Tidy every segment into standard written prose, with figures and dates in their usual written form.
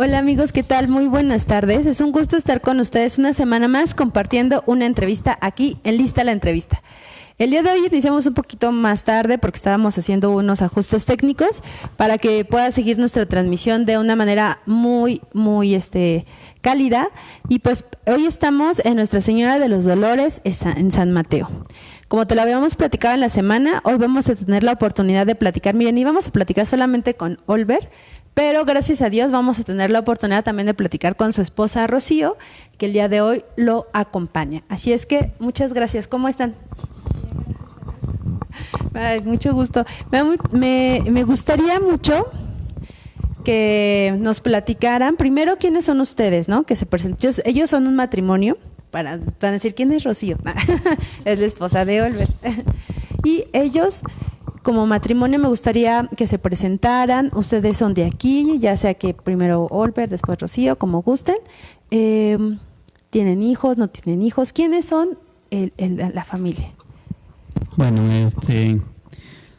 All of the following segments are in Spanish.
Hola amigos, ¿qué tal? Muy buenas tardes. Es un gusto estar con ustedes una semana más compartiendo una entrevista aquí en Lista la Entrevista. El día de hoy iniciamos un poquito más tarde porque estábamos haciendo unos ajustes técnicos para que pueda seguir nuestra transmisión de una manera muy cálida. Y pues hoy estamos en Nuestra Señora de los Dolores en San Mateo. Como te lo habíamos platicado en la semana, hoy vamos a tener la oportunidad de platicar. Miren, íbamos a platicar solamente con Oliver, pero gracias a Dios vamos a tener la oportunidad también de platicar con su esposa Rocío, que el día de hoy lo acompaña. Así es que muchas gracias. ¿Cómo están? Ay, mucho gusto. Me gustaría mucho que nos platicaran primero quiénes son ustedes, ¿no? Que se presenten. Ellos son un matrimonio, para decir quién es Rocío. Es la esposa de Oliver. Y ellos, como matrimonio, me gustaría que se presentaran. Ustedes son de aquí, ya sea que primero Oliver, después Rocío, como gusten. ¿Tienen hijos? ¿No tienen hijos? ¿Quiénes son la familia? Bueno,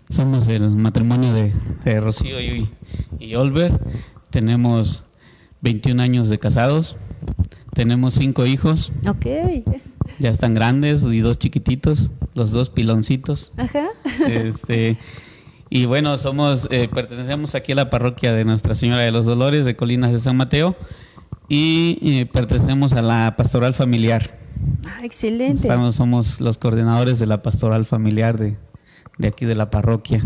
somos el matrimonio de Rocío y Oliver. Tenemos 21 años de casados. Tenemos 5 hijos. Ok. Ya están grandes y 2 chiquititos, los 2 piloncitos. Ajá. Y bueno, pertenecemos aquí a la parroquia de Nuestra Señora de los Dolores de Colinas de San Mateo y pertenecemos a la pastoral familiar. Ah, excelente. Somos los coordinadores de la pastoral familiar de aquí de la parroquia.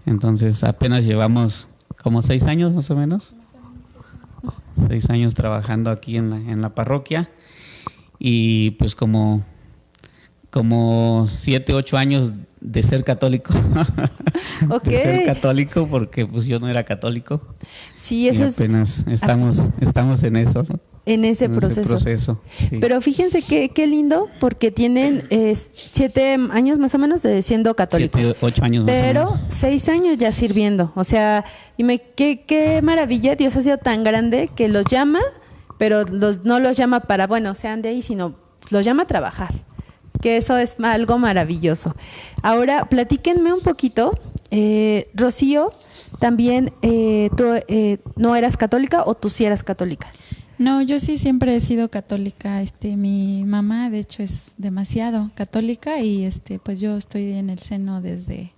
Entonces apenas llevamos como 6 años más o menos. 6 años trabajando aquí en la parroquia y pues como 7, 8 años de ser católico. Okay. De ser católico porque pues yo no era católico. Sí, eso apenas estamos en eso, ¿no? En ese proceso. Sí. Pero fíjense qué lindo, porque tienen 7 años más o menos de siendo católico. 7, 8 años más o menos. Pero 6 años ya sirviendo. O sea, qué maravilla, Dios ha sido tan grande que los llama, pero no los llama para, sean de ahí, sino los llama a trabajar. Que eso es algo maravilloso. Ahora, platíquenme un poquito. Rocío, también, ¿tú no eras católica o tú sí eras católica? No, yo sí siempre he sido católica. Mi mamá, de hecho, es demasiado católica y pues yo estoy en el seno desde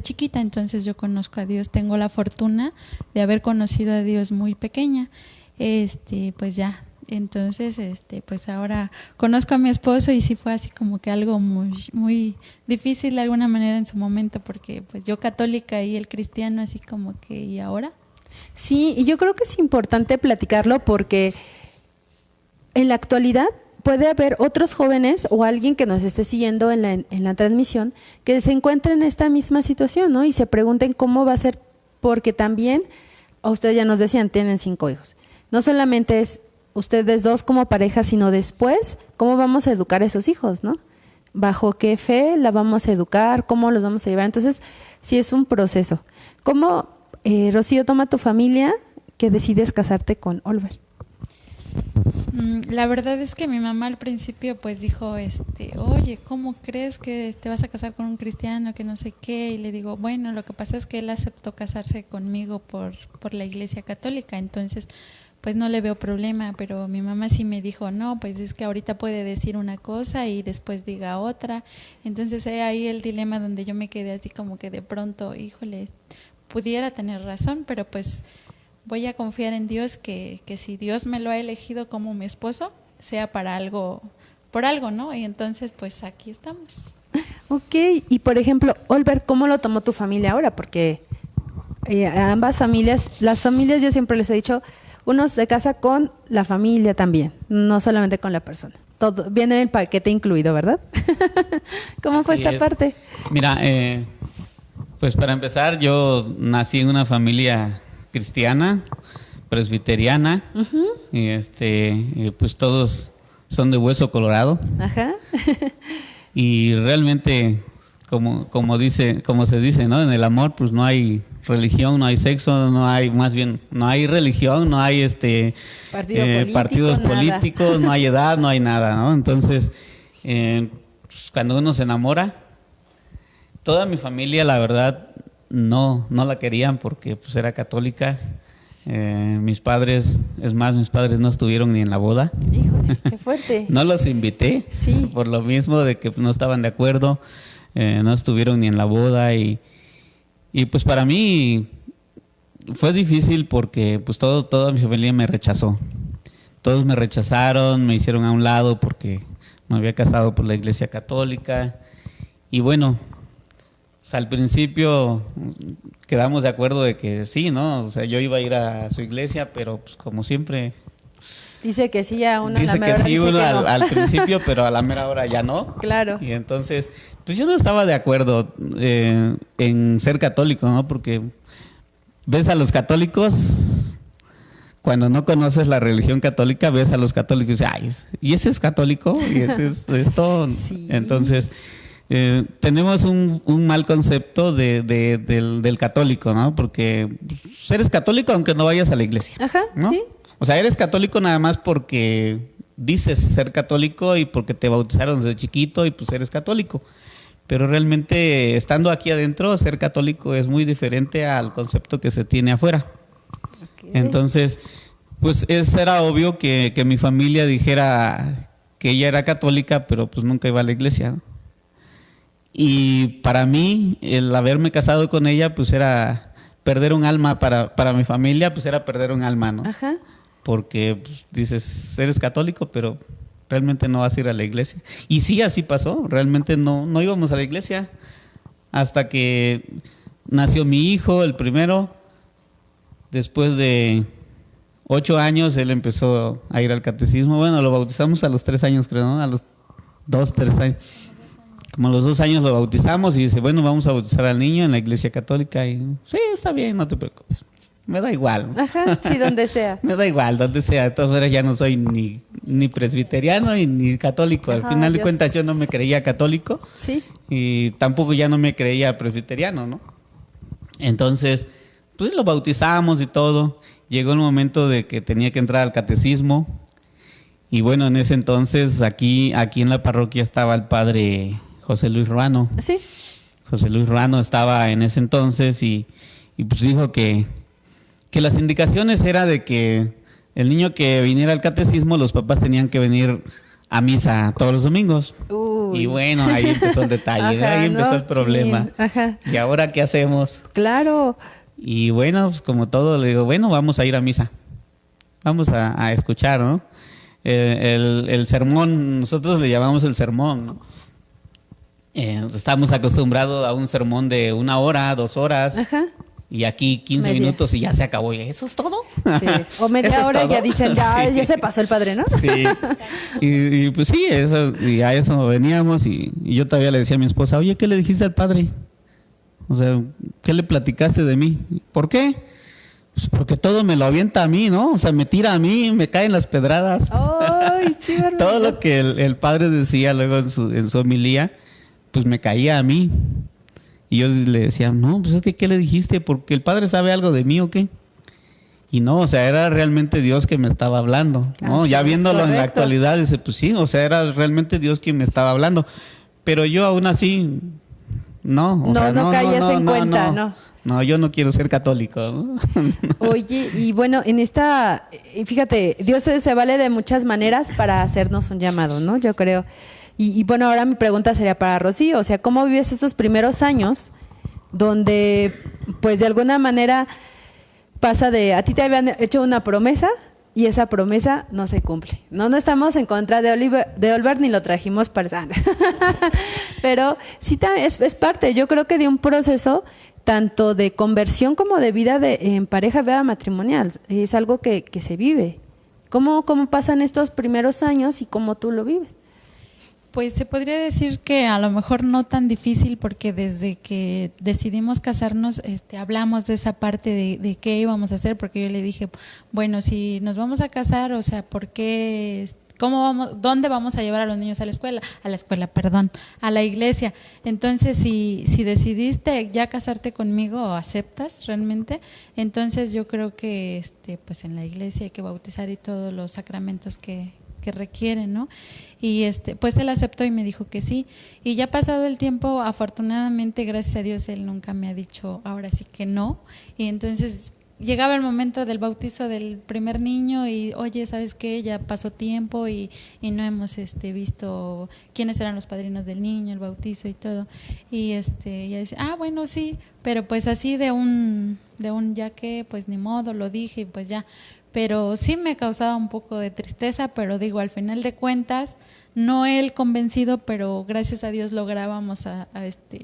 chiquita, entonces yo conozco a Dios. Tengo la fortuna de haber conocido a Dios muy pequeña. Pues ya, entonces pues ahora conozco a mi esposo y sí fue así como que algo muy muy difícil de alguna manera en su momento, porque pues yo católica y él cristiano, así como que ¿y ahora? Sí, y yo creo que es importante platicarlo porque en la actualidad puede haber otros jóvenes o alguien que nos esté siguiendo en la transmisión que se encuentren en esta misma situación, ¿no? Y se pregunten cómo va a ser, porque también, a ustedes ya nos decían, tienen 5 hijos. No solamente es ustedes 2 como pareja, sino después, ¿cómo vamos a educar a esos hijos, no? ¿Bajo qué fe la vamos a educar? ¿Cómo los vamos a llevar? Entonces, sí es un proceso. ¿Cómo Rocío, toma tu familia que decides casarte con Oliver? La verdad es que mi mamá al principio pues dijo, oye, ¿cómo crees que te vas a casar con un cristiano que no sé qué? Y le digo, bueno, lo que pasa es que él aceptó casarse conmigo por la Iglesia Católica, entonces pues no le veo problema, pero mi mamá sí me dijo, no, pues es que ahorita puede decir una cosa y después diga otra. Entonces ahí el dilema donde yo me quedé así como que de pronto, híjole, pudiera tener razón, pero pues voy a confiar en Dios que si Dios me lo ha elegido como mi esposo, sea por algo, ¿no? Y entonces pues aquí estamos. Ok, y por ejemplo, Oliver, ¿cómo lo tomó tu familia ahora? Porque a ambas familias, las familias yo siempre les he dicho, uno se casa con la familia también, no solamente con la persona. Todo viene el paquete incluido, ¿verdad? ¿Cómo fue esta parte? Mira, pues para empezar, yo nací en una familia cristiana, presbiteriana, y pues todos son de hueso colorado. Ajá. Y realmente, como se dice, ¿no? En el amor, pues no hay religión, no hay sexo, no hay religión, no hay partidos políticos, no hay edad, no hay nada, ¿no? Entonces, pues, cuando uno se enamora, toda mi familia, la verdad, no la querían porque pues era católica. Mis padres no estuvieron ni en la boda. Híjole, qué fuerte. No los invité, Sí. por lo mismo de que no estaban de acuerdo, no estuvieron ni en la boda y pues para mí fue difícil porque pues toda mi familia me rechazó. Todos me rechazaron, me hicieron a un lado porque me había casado por la Iglesia Católica y bueno, al principio quedamos de acuerdo de que sí, ¿no? O sea, yo iba a ir a su iglesia, pero pues como siempre Dice que sí a uno, dice a la mera que hora sí dice uno que no. al principio, pero a la mera hora ya no. Claro. Y entonces, pues yo no estaba de acuerdo en ser católico, ¿no? Porque ves a los católicos, cuando no conoces la religión católica, ves a los católicos y dices, ay, ¿y ese es católico? ¿Y ese es esto? Sí. Entonces, tenemos un mal concepto del católico, ¿no? Porque pues, eres católico aunque no vayas a la iglesia. Ajá, ¿no? sí. O sea, eres católico nada más porque dices ser católico y porque te bautizaron desde chiquito y pues eres católico. Pero realmente estando aquí adentro, ser católico es muy diferente al concepto que se tiene afuera. Ok. Entonces, pues era obvio que mi familia dijera que ella era católica, pero pues nunca iba a la iglesia, ¿no? Y para mí, el haberme casado con ella, pues era perder un alma para mi familia, pues era perder un alma, ¿no? Ajá. Porque pues, dices, eres católico, pero realmente no vas a ir a la iglesia. Y sí, así pasó, realmente no íbamos a la iglesia hasta que nació mi hijo, el primero. Después de 8 años, él empezó a ir al catecismo. Bueno, lo bautizamos a los 3 años, creo, ¿no? A los 2, 3 años. Como a los 2 años lo bautizamos y dice, bueno, vamos a bautizar al niño en la iglesia católica. Y sí, está bien, no te preocupes. Me da igual. Ajá, sí, donde sea. Me da igual, donde sea. De todas maneras ya no soy ni presbiteriano ni católico. Al Ajá, final de yo cuentas sé. yo no me creía católico Sí. y tampoco ya no me creía presbiteriano, ¿no? Entonces, pues lo bautizamos y todo. Llegó el momento de que tenía que entrar al catecismo. Y bueno, en ese entonces aquí en la parroquia estaba el padre José Luis Ruano. Sí. José Luis Ruano estaba en ese entonces y pues dijo que las indicaciones era de que el niño que viniera al catecismo, los papás tenían que venir a misa todos los domingos. Uy. Y bueno, ahí empezó el detalle, Ajá, ahí empezó no, el problema. chin. Ajá. ¿Y ahora qué hacemos? Claro. Y bueno, pues como todo, le digo, bueno, vamos a ir a misa. Vamos a escuchar, ¿no? El sermón, nosotros le llamamos el sermón, ¿no? Estamos acostumbrados a un sermón de 1 hora, 2 horas. Ajá. Y aquí 15 Media. minutos y ya se acabó. ¿Y eso es todo? Sí. O media ¿Eso es hora y todo? ya dicen, ya, Sí. ya se pasó el padre, ¿no? Sí. Y pues sí, y a eso veníamos y yo todavía le decía a mi esposa, oye, ¿qué le dijiste al padre? O sea, ¿qué le platicaste de mí? ¿Por qué? Pues porque todo me lo avienta a mí, ¿no? O sea, me tira a mí, me caen las pedradas. Ay, qué barbaridad. Todo lo que el padre decía luego en su homilía, pues me caía a mí. Y yo le decía, no, pues es que ¿qué le dijiste? ¿Porque el padre sabe algo de mí o qué? Y no, o sea, era realmente Dios que me estaba hablando, ¿no? Así Ya es, viéndolo en la correcto. actualidad, dice, pues sí, o sea, era realmente Dios quien me estaba hablando. Pero yo aún así, no. O sea, No caías en cuenta, ¿no? No, yo no quiero ser católico, ¿no? Oye, y bueno, fíjate, Dios se vale de muchas maneras para hacernos un llamado, ¿no? Yo creo. Y bueno, ahora mi pregunta sería para Rocío, o sea, ¿cómo vives estos primeros años donde, pues de alguna manera pasa a ti te habían hecho una promesa y esa promesa no se cumple? No estamos en contra de Oliver ni lo trajimos para... Pero sí es parte, yo creo que de un proceso tanto de conversión como de vida en pareja, vida matrimonial. Es algo que se vive. ¿Cómo pasan estos primeros años y cómo tú lo vives? Pues se podría decir que a lo mejor no tan difícil porque desde que decidimos casarnos hablamos de esa parte de qué íbamos a hacer, porque yo le dije, bueno, si nos vamos a casar, o sea, ¿por qué? ¿Dónde vamos a llevar a los niños a la escuela, a la iglesia? Entonces, si decidiste ya casarte conmigo o aceptas realmente, entonces yo creo que pues en la iglesia hay que bautizar y todos los sacramentos que requieren, ¿no? Y pues él aceptó y me dijo que sí. Y ya pasado el tiempo, afortunadamente, gracias a Dios, él nunca me ha dicho ahora sí que no. Y entonces llegaba el momento del bautizo del primer niño y, oye, ¿sabes qué? Ya pasó tiempo y no hemos visto quiénes eran los padrinos del niño, el bautizo y todo. Y ella dice, bueno, sí, pero pues así de un ya que, pues ni modo, lo dije y pues ya. Pero sí me causaba un poco de tristeza, pero digo, al final de cuentas, no él convencido, pero gracias a Dios lográbamos a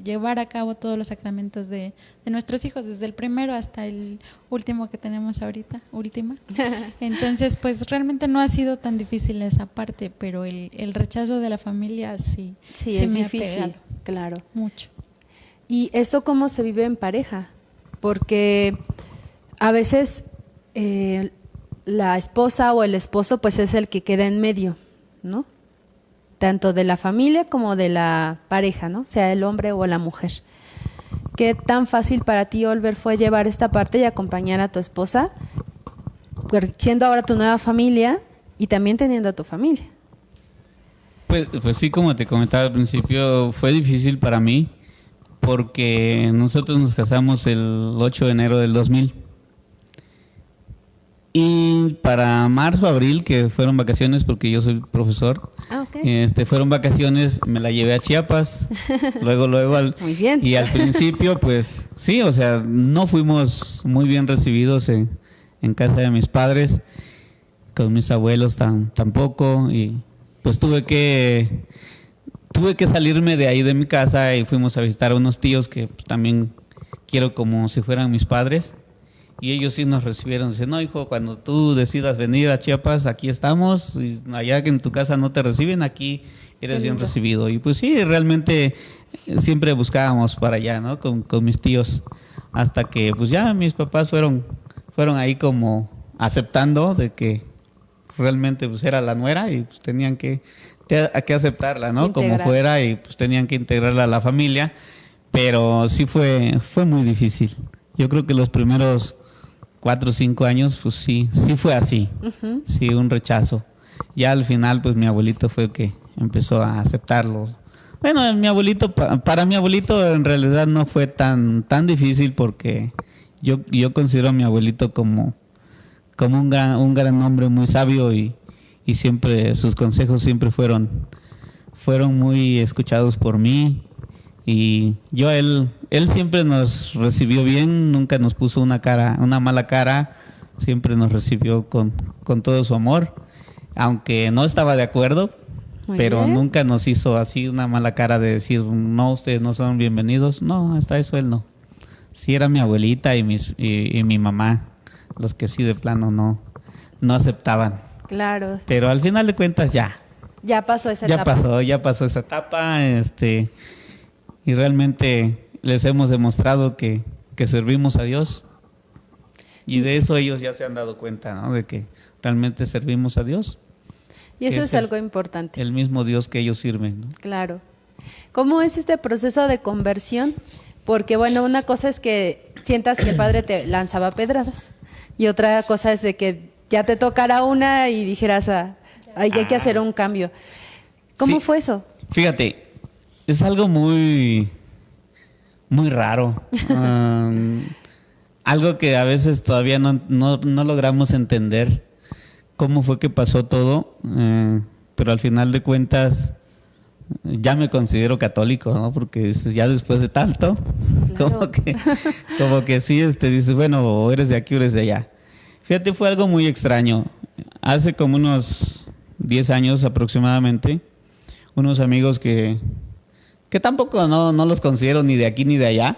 llevar a cabo todos los sacramentos de nuestros hijos, desde el primero hasta el último que tenemos ahorita, última. Entonces, pues realmente no ha sido tan difícil esa parte, pero el rechazo de la familia sí es me difícil, ha pegado, claro. mucho. ¿Y eso cómo se vive en pareja? Porque a veces la esposa o el esposo pues es el que queda en medio, ¿no? Tanto de la familia como de la pareja, ¿no? Sea el hombre o la mujer. ¿Qué tan fácil para ti, Oliver, fue llevar esta parte y acompañar a tu esposa, siendo ahora tu nueva familia y también teniendo a tu familia? Pues sí, como te comentaba al principio, fue difícil para mí porque nosotros nos casamos el 8 de enero del 2000. Y para marzo, abril, que fueron vacaciones porque yo soy profesor, okay. Fueron vacaciones, me la llevé a Chiapas, luego Muy bien. Y al principio, pues sí, o sea, no fuimos muy bien recibidos en casa de mis padres, con mis abuelos tampoco, y pues tuve que salirme de ahí de mi casa y fuimos a visitar a unos tíos que pues, también quiero como si fueran mis padres. Y ellos sí nos recibieron, dicen, no hijo, cuando tú decidas venir a Chiapas, aquí estamos, y allá que en tu casa no te reciben, aquí eres bien recibido. Y pues sí, realmente siempre buscábamos para allá, ¿no? Con mis tíos, hasta que pues ya mis papás fueron ahí como aceptando de que realmente pues era la nuera y pues tenían que aceptarla, ¿no? Como fuera, y pues tenían que integrarla a la familia, pero sí fue muy difícil. Yo creo que los primeros 4 o 5 años, pues sí fue así, sí, un rechazo. Ya al final, pues mi abuelito fue el que empezó a aceptarlo. Bueno, mi abuelito, para mi abuelito en realidad no fue tan difícil porque yo considero a mi abuelito como un gran hombre muy sabio y siempre sus consejos siempre fueron muy escuchados por mí. Y él siempre nos recibió bien, nunca nos puso una mala cara, siempre nos recibió con todo su amor, aunque no estaba de acuerdo, pero nunca nos hizo así una mala cara de decir, no, ustedes no son bienvenidos, no, hasta eso él no. Sí era mi abuelita y mi mamá, los que sí de plano no aceptaban. Claro. Pero al final de cuentas ya pasó esa etapa. Ya pasó esa etapa, y realmente les hemos demostrado que servimos a Dios. Y de eso ellos ya se han dado cuenta, ¿no? De que realmente servimos a Dios. Y eso es algo importante. El mismo Dios que ellos sirven, ¿no? Claro. ¿Cómo es este proceso de conversión? Porque, bueno, una cosa es que sientas que el Padre te lanzaba pedradas. Y otra cosa es de que ya te tocara una y dijeras, hay que hacer un cambio. ¿Cómo fue eso? Fíjate. Es algo muy raro, algo que a veces todavía no logramos entender cómo fue que pasó todo, pero al final de cuentas ya me considero católico, ¿no? Porque ya después de tanto, sí, claro. como que sí, dices, bueno, o eres de aquí o eres de allá. Fíjate, fue algo muy extraño. Hace como unos 10 años aproximadamente, unos amigos que tampoco no los considero ni de aquí ni de allá,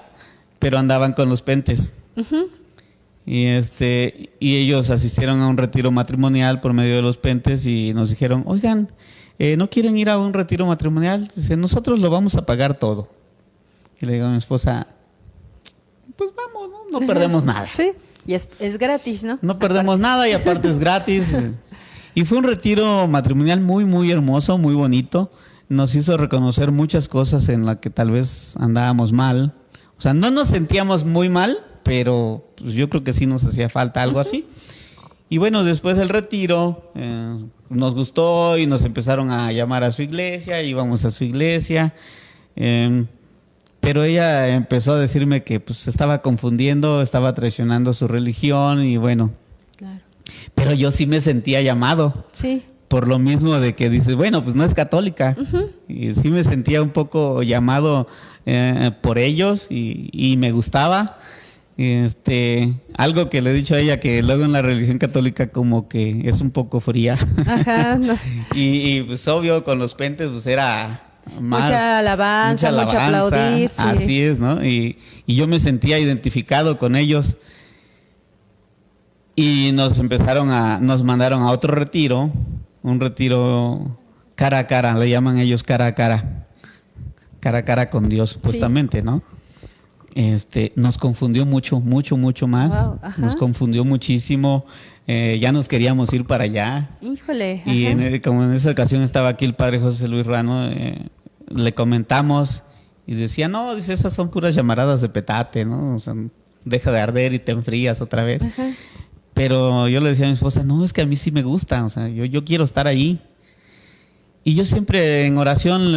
pero andaban con los pentes. Uh-huh. Y ellos asistieron a un retiro matrimonial por medio de los pentes y nos dijeron, oigan, ¿no quieren ir a un retiro matrimonial? Dice, nosotros lo vamos a pagar todo. Y le digo a mi esposa, pues vamos, no perdemos nada. Sí, y es gratis, ¿no? No perdemos nada y aparte es gratis. Y fue un retiro matrimonial muy, muy hermoso, muy bonito. Nos hizo reconocer muchas cosas en las que tal vez andábamos mal. O sea, no nos sentíamos muy mal, pero pues yo creo que sí nos hacía falta algo así. Y bueno, después del retiro nos gustó y nos empezaron a llamar a su iglesia, íbamos a su iglesia. Pero Pero ella empezó a decirme que pues se estaba confundiendo, estaba traicionando su religión y bueno. Claro. Pero yo sí me sentía llamado. Sí. Por lo mismo de que dices, bueno, pues no es católica. Y sí me sentía un poco llamado por ellos y me gustaba. Algo que le he dicho a ella, que luego en la religión católica como que es un poco fría. Ajá. No. y pues obvio con los pentes pues era más, mucha alabanza, mucho aplaudir. Sí. Así es, ¿no? Y yo me sentía identificado con ellos. Y nos mandaron a otro retiro, un retiro cara a cara, le llaman ellos cara a cara con Dios, supuestamente, sí. ¿no? Nos confundió mucho más, wow, nos confundió muchísimo, ya nos queríamos ir para allá. Híjole. Y como en esa ocasión estaba aquí el padre José Luis Rano, le comentamos y decía, no, dice, esas son puras llamaradas de petate, ¿no? O sea, deja de arder y te enfrías otra vez. Ajá. Pero yo le decía a mi esposa, no, es que a mí sí me gusta, o sea, yo quiero estar ahí. Y yo siempre en oración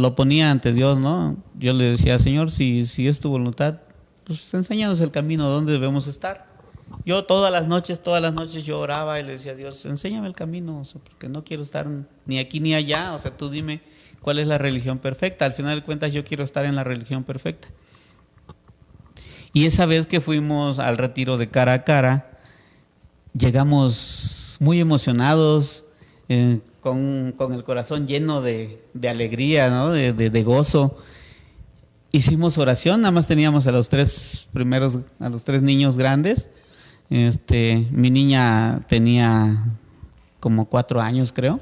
lo ponía ante Dios, ¿no? Yo le decía, Señor, si es tu voluntad, pues enséñanos el camino donde debemos estar. Yo todas las noches yo oraba y le decía a Dios, enséñame el camino, o sea, porque no quiero estar ni aquí ni allá, o sea, tú dime cuál es la religión perfecta. Al final de cuentas yo quiero estar en la religión perfecta. Y esa vez que fuimos al retiro de cara a cara, llegamos muy emocionados, con el corazón lleno de alegría, ¿no? de gozo. Hicimos oración, nada más teníamos a los tres niños grandes. Mi niña tenía como 4 años, creo,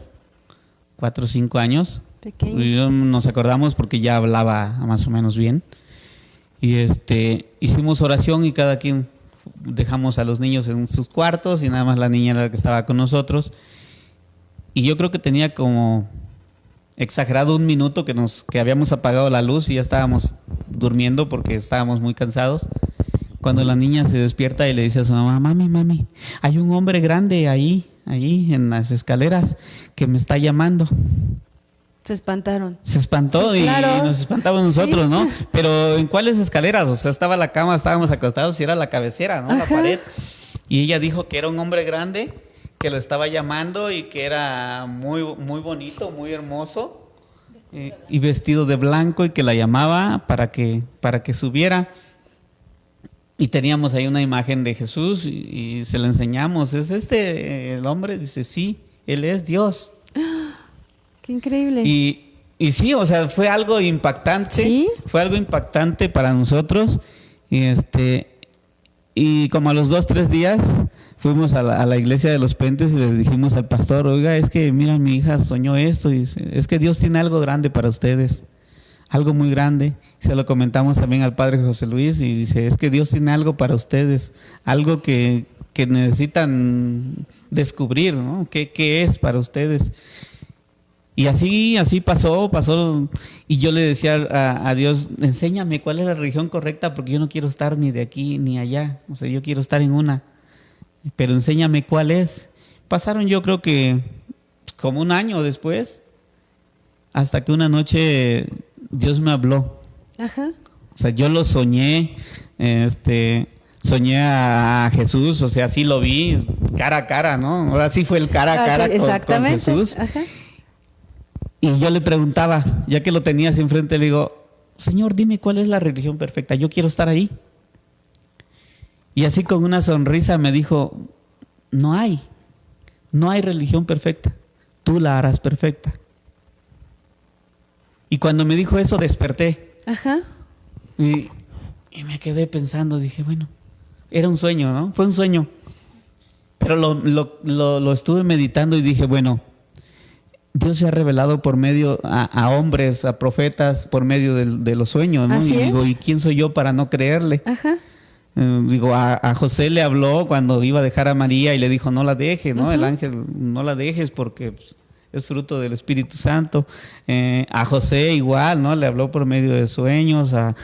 4 o 5 años. Pequeño. Nos acordamos porque ya hablaba más o menos bien. Y hicimos oración y cada quien dejamos a los niños en sus cuartos y nada más la niña era la que estaba con nosotros. Y yo creo que tenía como exagerado 1 minuto que habíamos apagado la luz y ya estábamos durmiendo porque estábamos muy cansados. Cuando la niña se despierta y le dice a su mamá, mami, hay un hombre grande ahí en las escaleras que me está llamando. Se espantaron. Se espantó, sí, claro. Y nos espantamos nosotros, sí. ¿no? Pero ¿en cuáles escaleras? O sea, estaba la cama, estábamos acostados y era la cabecera, ¿no? Ajá. La pared. Y ella dijo que era un hombre grande que lo estaba llamando y que era muy, muy bonito, muy hermoso y vestido de blanco y que la llamaba para que subiera. Y teníamos ahí una imagen de Jesús y se la enseñamos. ¿Es el hombre? Dice, sí, él es Dios. ¡Qué increíble! Y sí, o sea, fue algo impactante. ¿Sí? Fue algo impactante para nosotros. Y como a los 2-3 días fuimos a la iglesia de los Pentes y le dijimos al pastor, oiga, es que mira, mi hija soñó esto. Y dice, es que Dios tiene algo grande para ustedes. Algo muy grande. Se lo comentamos también al padre José Luis y dice, es que Dios tiene algo para ustedes. Algo que necesitan descubrir, ¿no? ¿Qué es para ustedes? Y así pasó, y yo le decía a Dios, enséñame cuál es la religión correcta, porque yo no quiero estar ni de aquí ni allá, o sea, yo quiero estar en una, pero enséñame cuál es. Pasaron yo creo que como 1 año después, hasta que una noche Dios me habló. Ajá. O sea, yo lo soñé, soñé a Jesús, o sea, sí lo vi cara a cara, ¿no? Ahora sí fue el cara a cara con Jesús. Ajá. Y yo le preguntaba, ya que lo tenía así enfrente, le digo, Señor, dime cuál es la religión perfecta, yo quiero estar ahí. Y así con una sonrisa me dijo, no hay religión perfecta, tú la harás perfecta. Y cuando me dijo eso desperté. Ajá. Y me quedé pensando, dije, bueno, era un sueño, ¿no? Fue un sueño. Pero lo estuve meditando y dije, bueno, Dios se ha revelado por medio a hombres, a profetas, por medio de los sueños, ¿no? Así y digo, es. ¿y quién soy yo para no creerle? Ajá. A José le habló cuando iba a dejar a María y le dijo, no la dejes, ¿no? Uh-huh. El ángel, no la dejes porque pues, es fruto del Espíritu Santo. A José igual, ¿no? Le habló por medio de sueños, a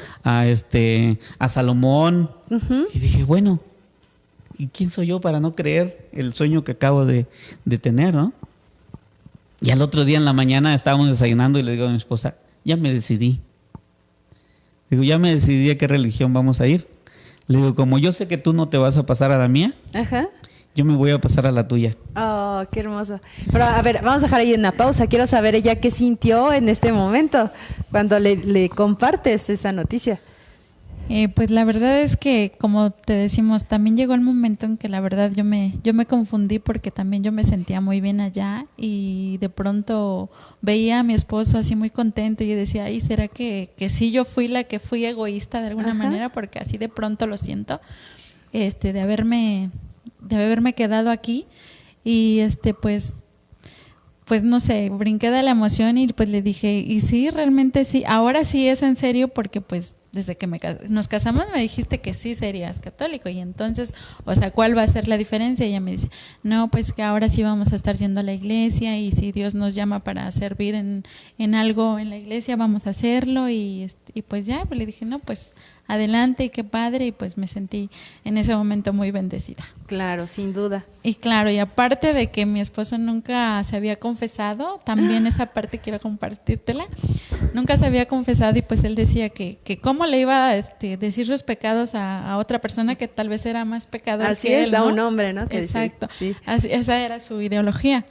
Salomón. Uh-huh. Y dije, bueno, ¿y quién soy yo para no creer el sueño que acabo de tener, ¿no? Y al otro día en la mañana estábamos desayunando y le digo a mi esposa, ya me decidí. Digo, ya me decidí a qué religión vamos a ir. Le digo, como yo sé que tú no te vas a pasar a la mía, Ajá. yo me voy a pasar a la tuya. Oh, qué hermoso. Pero a ver, vamos a dejar ahí una pausa. Quiero saber ella qué sintió en este momento cuando le compartes esa noticia. Pues la verdad es que, como te decimos, también llegó el momento en que la verdad yo me confundí porque también yo me sentía muy bien allá y de pronto veía a mi esposo así muy contento y yo decía, ay, ¿será que sí yo fui la que fui egoísta de alguna manera? Porque así de pronto lo siento, de haberme quedado aquí y pues no sé, brinqué de la emoción y pues le dije, y sí, realmente sí, ahora sí es en serio porque pues desde que nos casamos me dijiste que sí serías católico y entonces, o sea, ¿cuál va a ser la diferencia? Y ella me dice, no, pues que ahora sí vamos a estar yendo a la iglesia y si Dios nos llama para servir en algo en la iglesia, vamos a hacerlo y pues ya, pues le dije, no, pues adelante y qué padre y pues me sentí en ese momento muy bendecida. Claro, sin duda. Y claro, y aparte de que mi esposo nunca se había confesado, también esa parte quiero compartírtela, nunca se había confesado y pues él decía que cómo le iba a decir sus pecados a otra persona que tal vez era más pecador Así que es, él, ¿no? a un hombre, ¿no? Que exacto, dice, sí. Así, esa era su ideología.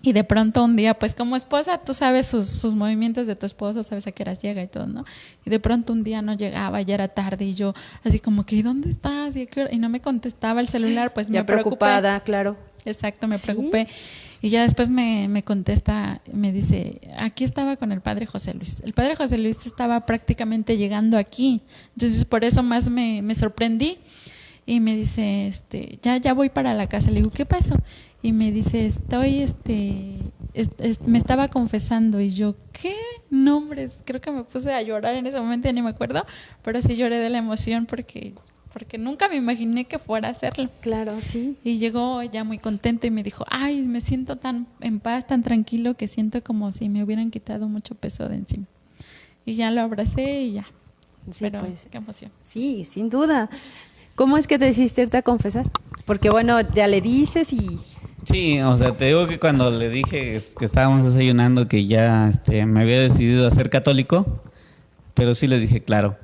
Y de pronto un día, pues como esposa, tú sabes sus movimientos de tu esposo, sabes a qué horas llega y todo, ¿no? Y de pronto un día no llegaba, ya era tarde y yo así como que, ¿y dónde estás? Y no me contestaba el celular, pues ya me preocupé. preocupada, claro. Exacto, me ¿Sí? preocupé. Y ya después me contesta, me dice, aquí estaba con el padre José Luis. El padre José Luis estaba prácticamente llegando aquí. Entonces por eso más me sorprendí. Y me dice, ya voy para la casa. Le digo, ¿qué pasó? Y me dice, me estaba confesando. Y yo, ¿qué? No, hombre, creo que me puse a llorar en ese momento, ya ni me acuerdo, pero sí lloré de la emoción porque nunca me imaginé que fuera a hacerlo. Claro, sí. Y llegó ya muy contento y me dijo, ay, me siento tan en paz, tan tranquilo, que siento como si me hubieran quitado mucho peso de encima. Y ya lo abracé y ya. Sí, pero pues, qué emoción. sí, sin duda. ¿Cómo es que te decidiste irte a confesar? Porque bueno, ya le dices y... Sí, o sea, te digo que cuando le dije que estábamos desayunando que ya me había decidido a ser católico, pero sí le dije, claro,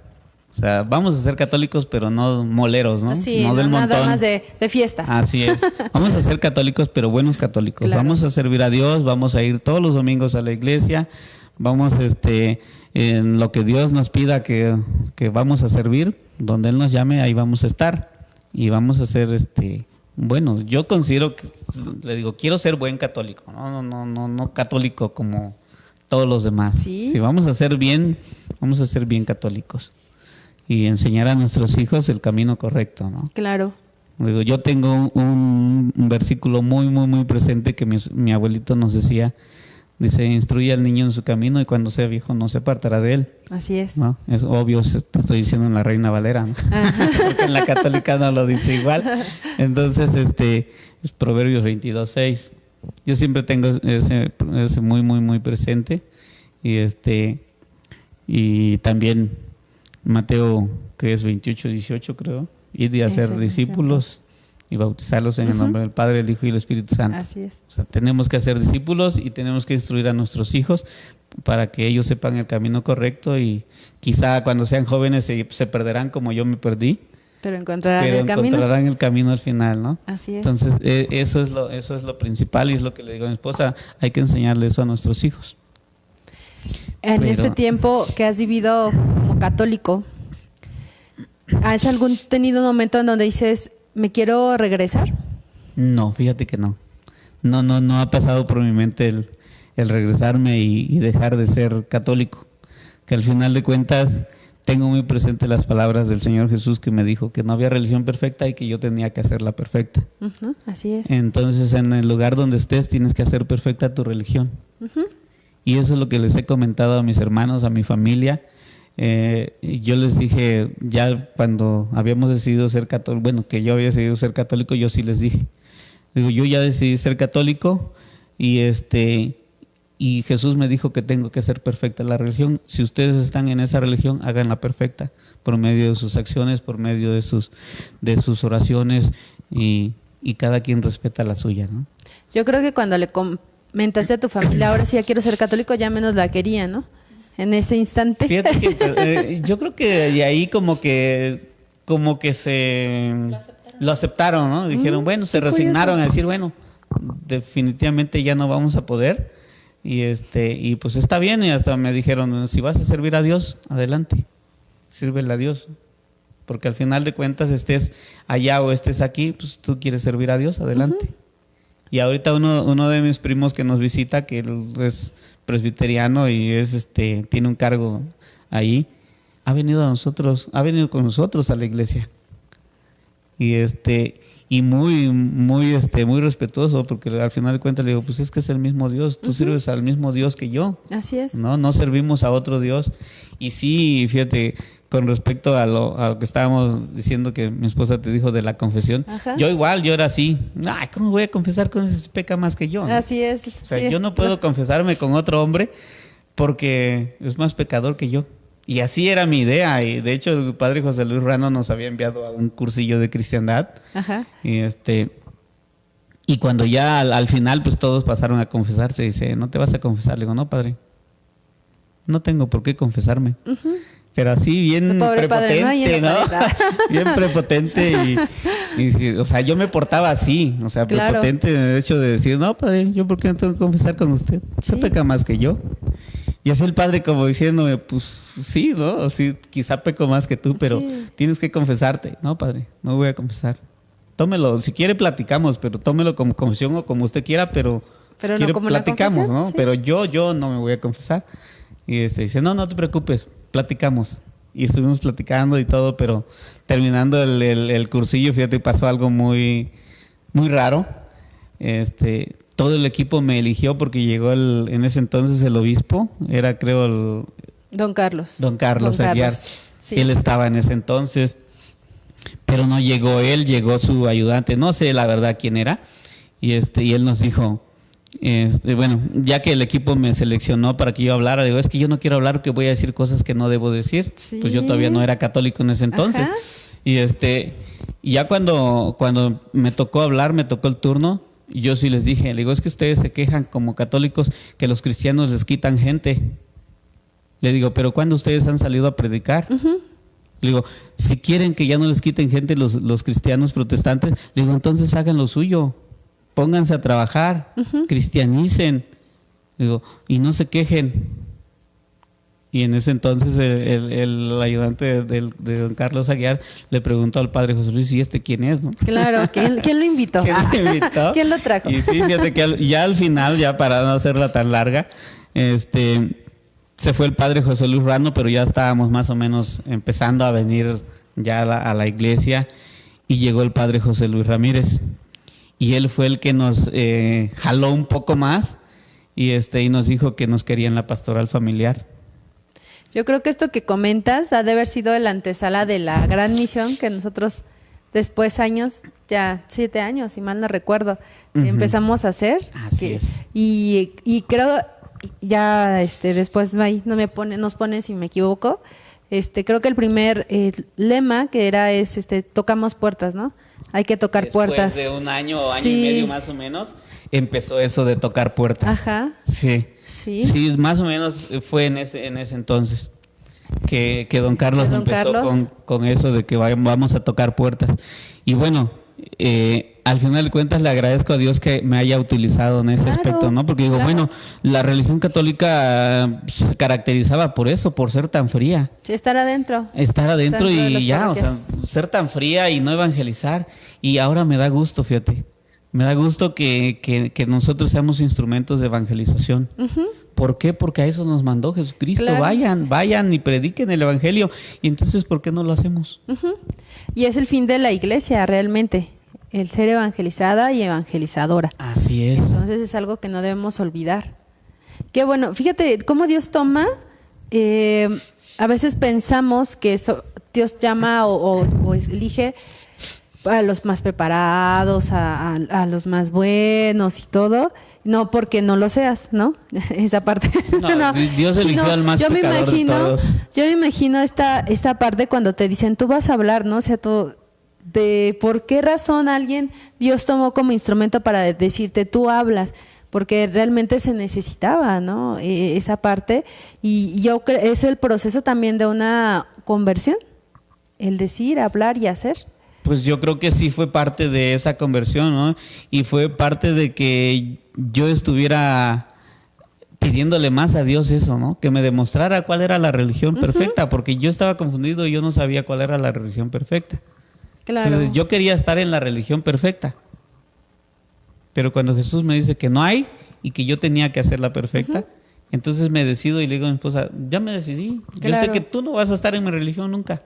o sea, vamos a ser católicos, pero no moleros, ¿no? Sí, no del nada montón. más de fiesta. Así es. Vamos a ser católicos, pero buenos católicos. Claro. Vamos a servir a Dios, vamos a ir todos los domingos a la iglesia, vamos en lo que Dios nos pida que vamos a servir, donde Él nos llame, ahí vamos a estar y vamos a ser bueno, yo considero que, le digo, quiero ser buen católico, no católico como todos los demás. ¿Sí? Si vamos a ser bien católicos y enseñar a nuestros hijos el camino correcto, ¿no? Claro. Digo, yo tengo un versículo muy, muy, muy presente que mi abuelito nos decía. Dice, instruye al niño en su camino y cuando sea viejo no se apartará de él. Así es. ¿No? Es obvio, te estoy diciendo en la Reina Valera, ¿no? Porque en la católica no lo dice igual. Entonces, es Proverbios 22:6. Yo siempre tengo ese muy, muy, muy presente. Y también Mateo, que es 28:18, creo. Id y hacer discípulos y bautizarlos en el nombre del Padre, el Hijo y el Espíritu Santo. Así es. O sea, tenemos que hacer discípulos y tenemos que instruir a nuestros hijos para que ellos sepan el camino correcto y quizá cuando sean jóvenes se perderán como yo me perdí, pero encontrarán pero el camino. encontrarán el camino al final, ¿no? Así es. Entonces, eso es lo principal y es lo que le digo a mi esposa, hay que enseñarle eso a nuestros hijos. En este tiempo que has vivido como católico, ¿has tenido un momento en donde dices, me quiero regresar? No, fíjate que no. No ha pasado por mi mente el regresarme y dejar de ser católico. Que al final de cuentas tengo muy presente las palabras del Señor Jesús que me dijo que no había religión perfecta y que yo tenía que hacerla perfecta. Así es. Entonces, en el lugar donde estés tienes que hacer perfecta tu religión. Y eso es lo que les he comentado a mis hermanos, a mi familia. Yo les dije, ya cuando habíamos decidido ser católico, bueno, que yo había decidido ser católico, yo sí les dije, digo, yo ya decidí ser católico y Jesús me dijo que tengo que hacer perfecta la religión. Si ustedes están en esa religión, háganla perfecta por medio de sus acciones, por medio de sus oraciones y cada quien respeta la suya, ¿no? Yo creo que cuando le comentaste a tu familia, ahora sí ya quiero ser católico, ya menos la quería, ¿no? en ese instante? Fíjate que yo creo que de ahí como que lo aceptaron, ¿no? Dijeron, bueno, se resignaron a decir, bueno, definitivamente ya no vamos a poder. Y pues está bien, y hasta me dijeron, si vas a servir a Dios, adelante, sírvele a Dios. Porque al final de cuentas, estés allá o estés aquí, pues tú quieres servir a Dios, adelante. Y ahorita uno de mis primos que nos visita, que él es presbiteriano y tiene un cargo ahí, ha venido con nosotros a la iglesia. Y muy respetuoso, porque al final de cuentas le digo, pues es que es el mismo Dios, tú sirves al mismo Dios que yo. Así es. No servimos a otro Dios. Y sí, fíjate, con respecto a lo que estábamos diciendo que mi esposa te dijo de la confesión, yo era así, ay, ¿cómo voy a confesar con ese peca más que yo? ¿No? Así es. O sea, yo no puedo confesarme con otro hombre porque es más pecador que yo. Y así era mi idea, y de hecho el padre José Luis Rano nos había enviado a un cursillo de cristiandad. Ajá. Y cuando ya al final pues todos pasaron a confesarse, dice, ¿no te vas a confesar? Le digo, no, padre, no tengo por qué confesarme. Pero así bien prepotente, padre, ¿no? Bien prepotente y, o sea, yo me portaba así, o sea, prepotente en el hecho de decir, no, padre, ¿yo por qué no tengo que confesar con usted? Usted peca más que yo. Y así el padre como diciéndome, pues sí, ¿no? O sí, quizá peco más que tú, pero tienes que confesarte. No, padre, no voy a confesar. Tómelo, si quiere platicamos, pero tómelo como confesión o como usted quiera, pero si quiere como platicamos, ¿no? Sí. Pero yo no me voy a confesar. Y dice, no te preocupes, platicamos. Y estuvimos platicando y todo, pero terminando el cursillo, fíjate, pasó algo muy, muy raro. Todo el equipo me eligió porque llegó en ese entonces el obispo, era creo Don Carlos Aguiar. Sí. Él estaba en ese entonces, pero no llegó él, llegó su ayudante, no sé la verdad quién era, y él nos dijo, bueno, ya que el equipo me seleccionó para que yo hablara, digo, es que yo no quiero hablar porque voy a decir cosas que no debo decir, pues yo todavía no era católico en ese entonces. Ajá. Y ya cuando me tocó hablar, me tocó el turno, yo sí les dije, le digo, es que ustedes se quejan como católicos que los cristianos les quitan gente. Le digo, pero ¿cuándo ustedes han salido a predicar? Le digo, si quieren que ya no les quiten gente los cristianos protestantes, le digo, entonces hagan lo suyo, pónganse a trabajar, cristianicen, le digo, y no se quejen. Y en ese entonces el ayudante de don Carlos Aguiar le preguntó al padre José Luis, ¿y quién es? ¿No? Claro, ¿quién lo invitó? ¿Quién lo trajo? Y sí, fíjate que ya al final, ya para no hacerla tan larga, se fue el padre José Luis Rano, pero ya estábamos más o menos empezando a venir ya a la iglesia, y llegó el padre José Luis Ramírez. Y él fue el que nos jaló un poco más y nos dijo que nos quería en la pastoral familiar. Yo creo que esto que comentas ha de haber sido la antesala de la gran misión que nosotros después ya 7 años, si mal no recuerdo, empezamos a hacer. Así es. Y creo, ya después ahí nos ponen si me equivoco, creo que el primer lema que era tocamos puertas, ¿no? Hay que tocar puertas. Después de un año y medio más o menos, empezó eso de tocar puertas. Ajá. Sí, más o menos fue en ese entonces que don Carlos empezó con eso de que vamos a tocar puertas. Y bueno, al final de cuentas le agradezco a Dios que me haya utilizado en ese aspecto, ¿no? Porque digo, bueno, la religión católica se caracterizaba por eso, por ser tan fría. Sí, estar adentro y ya, o sea, ser tan fría y no evangelizar. Y ahora me da gusto, fíjate. Me da gusto que nosotros seamos instrumentos de evangelización. ¿Por qué? Porque a eso nos mandó Jesucristo. Claro. Vayan y prediquen el evangelio. Y entonces, ¿por qué no lo hacemos? Y es el fin de la iglesia, realmente. El ser evangelizada y evangelizadora. Así es. Entonces es algo que no debemos olvidar. Qué bueno, fíjate cómo Dios toma. A veces pensamos que Dios llama o elige a los más preparados, a los más buenos y todo, no porque no lo seas, ¿no? Esa parte. No, Dios eligió al más pecador de todos. Yo me imagino esta parte cuando te dicen, tú vas a hablar, ¿no? O sea, de por qué razón Dios tomó como instrumento para decirte, tú hablas. porque realmente se necesitaba, ¿no? Esa parte, y yo creo es el proceso también de una conversión, el decir, hablar y hacer. Pues yo creo que sí fue parte de esa conversión, ¿no? Y fue parte de que yo estuviera pidiéndole más a Dios eso, ¿no? Que me demostrara cuál era la religión perfecta, porque yo estaba confundido y yo no sabía cuál era la religión perfecta. Claro. Entonces yo quería estar en la religión perfecta. Pero cuando Jesús me dice que no hay y que yo tenía que hacerla perfecta, entonces me decido y le digo a mi esposa, ya me decidí. Claro. Yo sé que tú no vas a estar en mi religión nunca.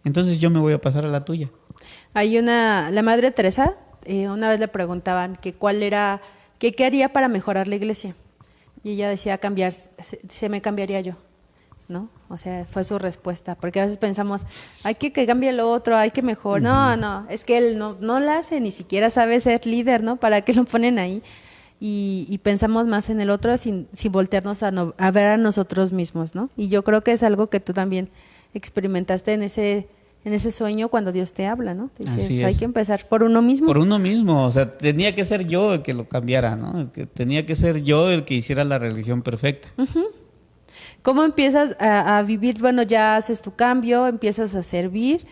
Entonces yo me voy a pasar a la tuya. Hay la Madre Teresa, una vez le preguntaban que qué haría para mejorar la iglesia. Y ella decía se me cambiaría yo, ¿no? O sea, fue su respuesta, porque a veces pensamos, hay que cambie lo otro, hay que mejor. No, es que él no la hace, ni siquiera sabe ser líder, ¿no? ¿Para qué lo ponen ahí? Y pensamos más en el otro sin voltearnos a ver a nosotros mismos, ¿no? Y yo creo que es algo que tú también experimentaste en ese sueño cuando Dios te habla, ¿no? Te dice, Así hay es. que empezar por uno mismo. Por uno mismo, o sea, tenía que ser yo el que lo cambiara, ¿no? Tenía que ser yo el que hiciera la religión perfecta. ¿Cómo empiezas a vivir? Bueno, ya haces tu cambio, empiezas a servir.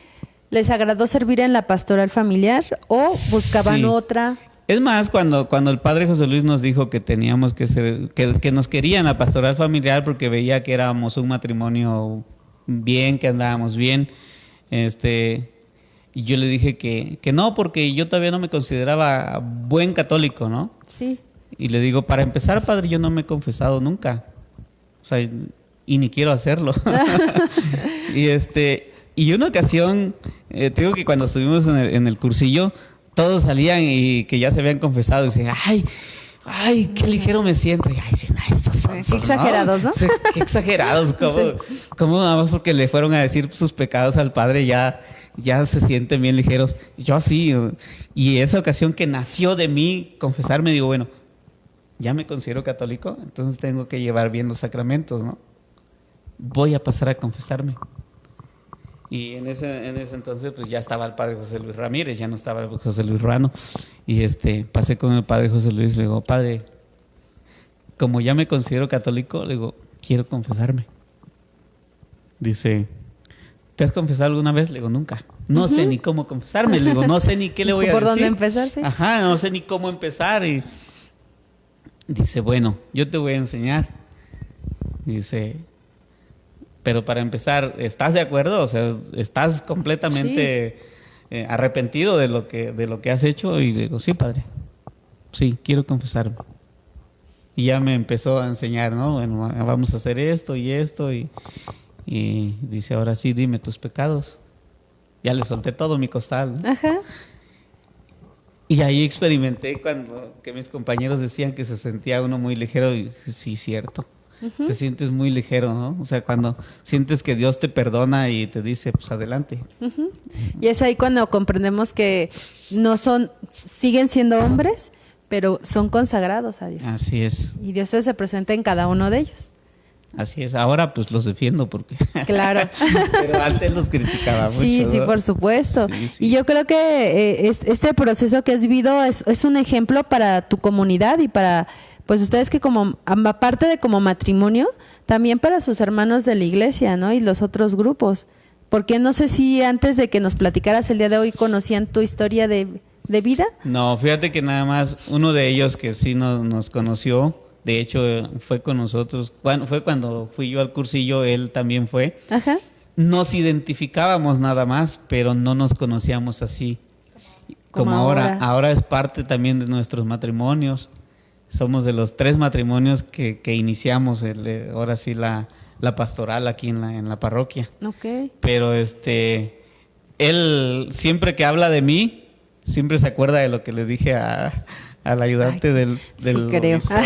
¿Les agradó servir en la pastoral familiar o buscaban Sí. otra? Es más, cuando el padre José Luis nos dijo que teníamos que ser, que nos querían la pastoral familiar porque veía que éramos un matrimonio bien, que andábamos bien, y yo le dije que no, porque yo todavía no me consideraba buen católico, ¿no? Sí. Y le digo, para empezar, padre, yo no me he confesado nunca. O sea, y ni quiero hacerlo. y una ocasión, te digo que cuando estuvimos en el cursillo, todos salían y que ya se habían confesado y decían, ay, qué ligero me siento. Y dicen, estos son, Qué exagerados, ¿no? Sí, qué exagerados. ¿Cómo nada más porque le fueron a decir sus pecados al padre ya se sienten bien ligeros? Yo sí. Y esa ocasión que nació de mí confesarme, digo, bueno, ya me considero católico, entonces tengo que llevar bien los sacramentos, ¿no? Voy a pasar a confesarme. Y en ese entonces pues ya estaba el padre José Luis Ramírez, ya no estaba el José Luis Ruano. Y pasé con el padre José Luis, le digo, padre, como ya me considero católico, le digo, quiero confesarme. Dice, ¿te has confesado alguna vez? Le digo, nunca. No sé ni cómo confesarme, le digo, no sé ni qué le voy a decir. ¿Por dónde empezar? Sí. Ajá, no sé ni cómo empezar. Y dice, bueno, yo te voy a enseñar. Dice, pero para empezar, ¿estás de acuerdo? O sea, ¿estás completamente arrepentido de lo que has hecho? Y le digo, sí, padre. Sí, quiero confesarme. Y ya me empezó a enseñar, ¿no? Bueno, vamos a hacer esto y esto. Y dice, ahora sí, dime tus pecados. Ya le solté todo mi costal, ¿no? Ajá. Y ahí experimenté que mis compañeros decían que se sentía uno muy ligero. Y sí, cierto. Te sientes muy ligero, ¿no? O sea, cuando sientes que Dios te perdona y te dice, pues adelante. Y es ahí cuando comprendemos que siguen siendo hombres, pero son consagrados a Dios. Así es. Y Dios se presenta en cada uno de ellos. Así es. Ahora pues los defiendo porque... Claro. Pero antes los criticaba mucho. Sí, ¿no? por supuesto. Sí. Y yo creo que este proceso que has vivido es un ejemplo para tu comunidad y para... Pues ustedes que aparte de como matrimonio, también para sus hermanos de la iglesia, ¿no? Y los otros grupos. Porque no sé si antes de que nos platicaras el día de hoy conocían tu historia de vida. No, fíjate que nada más uno de ellos que sí nos conoció, de hecho fue con nosotros, fue cuando fui yo al cursillo, él también fue. Ajá. Nos identificábamos nada más, pero no nos conocíamos así como ahora. Ahora es parte también de nuestros matrimonios. Somos de los 3 matrimonios que iniciamos ahora sí la pastoral aquí en la parroquia. Okay. Pero él siempre que habla de mí, siempre se acuerda de lo que le dije al ayudante del sí, creo. obispo.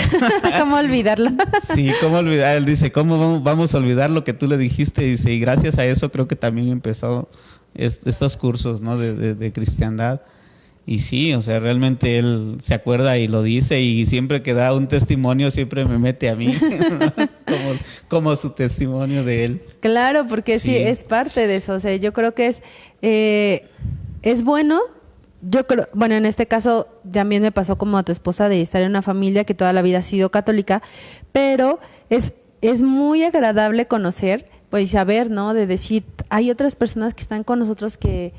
¿Cómo olvidarlo? Sí, ¿cómo olvidar? Él dice, ¿cómo vamos a olvidar lo que tú le dijiste? Dice, y gracias a eso creo que también empezó estos cursos, ¿no? de cristiandad. Y sí, o sea, realmente él se acuerda y lo dice, y siempre que da un testimonio siempre me mete a mí como su testimonio de él. Claro, porque sí, es parte de eso. O sea, yo creo que es bueno yo creo, bueno, en este caso también me pasó como a tu esposa de estar en una familia que toda la vida ha sido católica, pero es muy agradable conocer, pues saber, ¿no? De decir, hay otras personas que están con nosotros que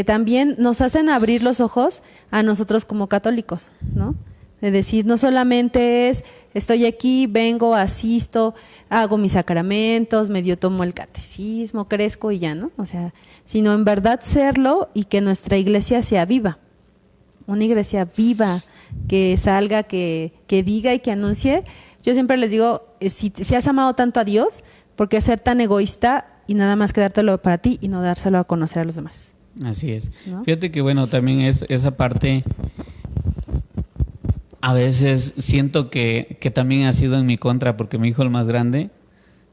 también nos hacen abrir los ojos a nosotros como católicos, ¿no? De decir, no solamente es, estoy aquí, vengo, asisto, hago mis sacramentos, medio tomo el catecismo, crezco y ya, ¿no? O sea, sino en verdad serlo y que nuestra iglesia sea viva. Una iglesia viva, que salga, que diga y que anuncie. Yo siempre les digo, si has amado tanto a Dios, ¿por qué ser tan egoísta y nada más quedártelo para ti y no dárselo a conocer a los demás? Así es. ¿No? Fíjate que bueno, también es esa parte, a veces siento que también ha sido en mi contra, porque mi hijo el más grande,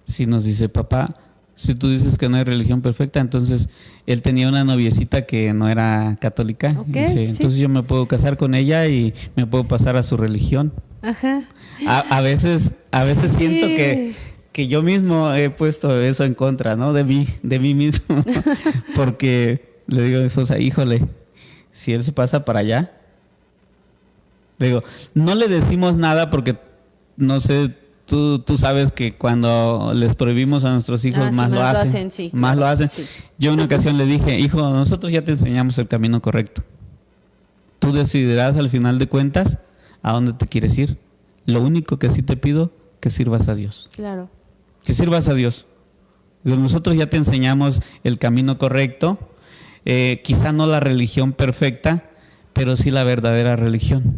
sí nos dice, papá, si tú dices que no hay religión perfecta, entonces él tenía una noviecita que no era católica. Okay, Dice, entonces yo me puedo casar con ella y me puedo pasar a su religión. Ajá. A veces Sí. siento que yo mismo he puesto eso en contra, ¿no? De mí mismo. Porque le digo a mi esposa, híjole, si él se pasa para allá. Le digo, no le decimos nada porque, no sé, tú sabes que cuando les prohibimos a nuestros hijos, Sí, más lo hacen. sí, Más claro, lo hacen. sí. Yo una ocasión le dije, hijo, nosotros ya te enseñamos el camino correcto. Tú decidirás al final de cuentas a dónde te quieres ir. Lo único que sí te pido, que sirvas a Dios. Claro. Que sirvas a Dios. Digo, nosotros ya te enseñamos el camino correcto, quizá no la religión perfecta, pero sí la verdadera religión.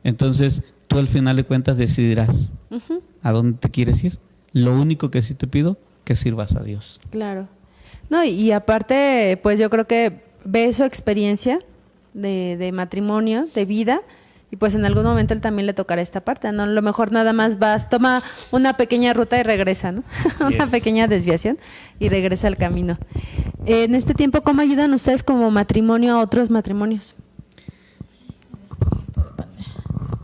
Entonces, tú al final de cuentas decidirás a dónde te quieres ir. Lo único que sí te pido, que sirvas a Dios. Claro. No, y aparte, pues yo creo que ve su experiencia de matrimonio, de vida, y pues en algún momento él también le tocará esta parte, ¿no? A lo mejor nada más toma una pequeña ruta y regresa, ¿no? Una pequeña desviación y regresa al camino. En este tiempo, ¿cómo ayudan ustedes como matrimonio a otros matrimonios?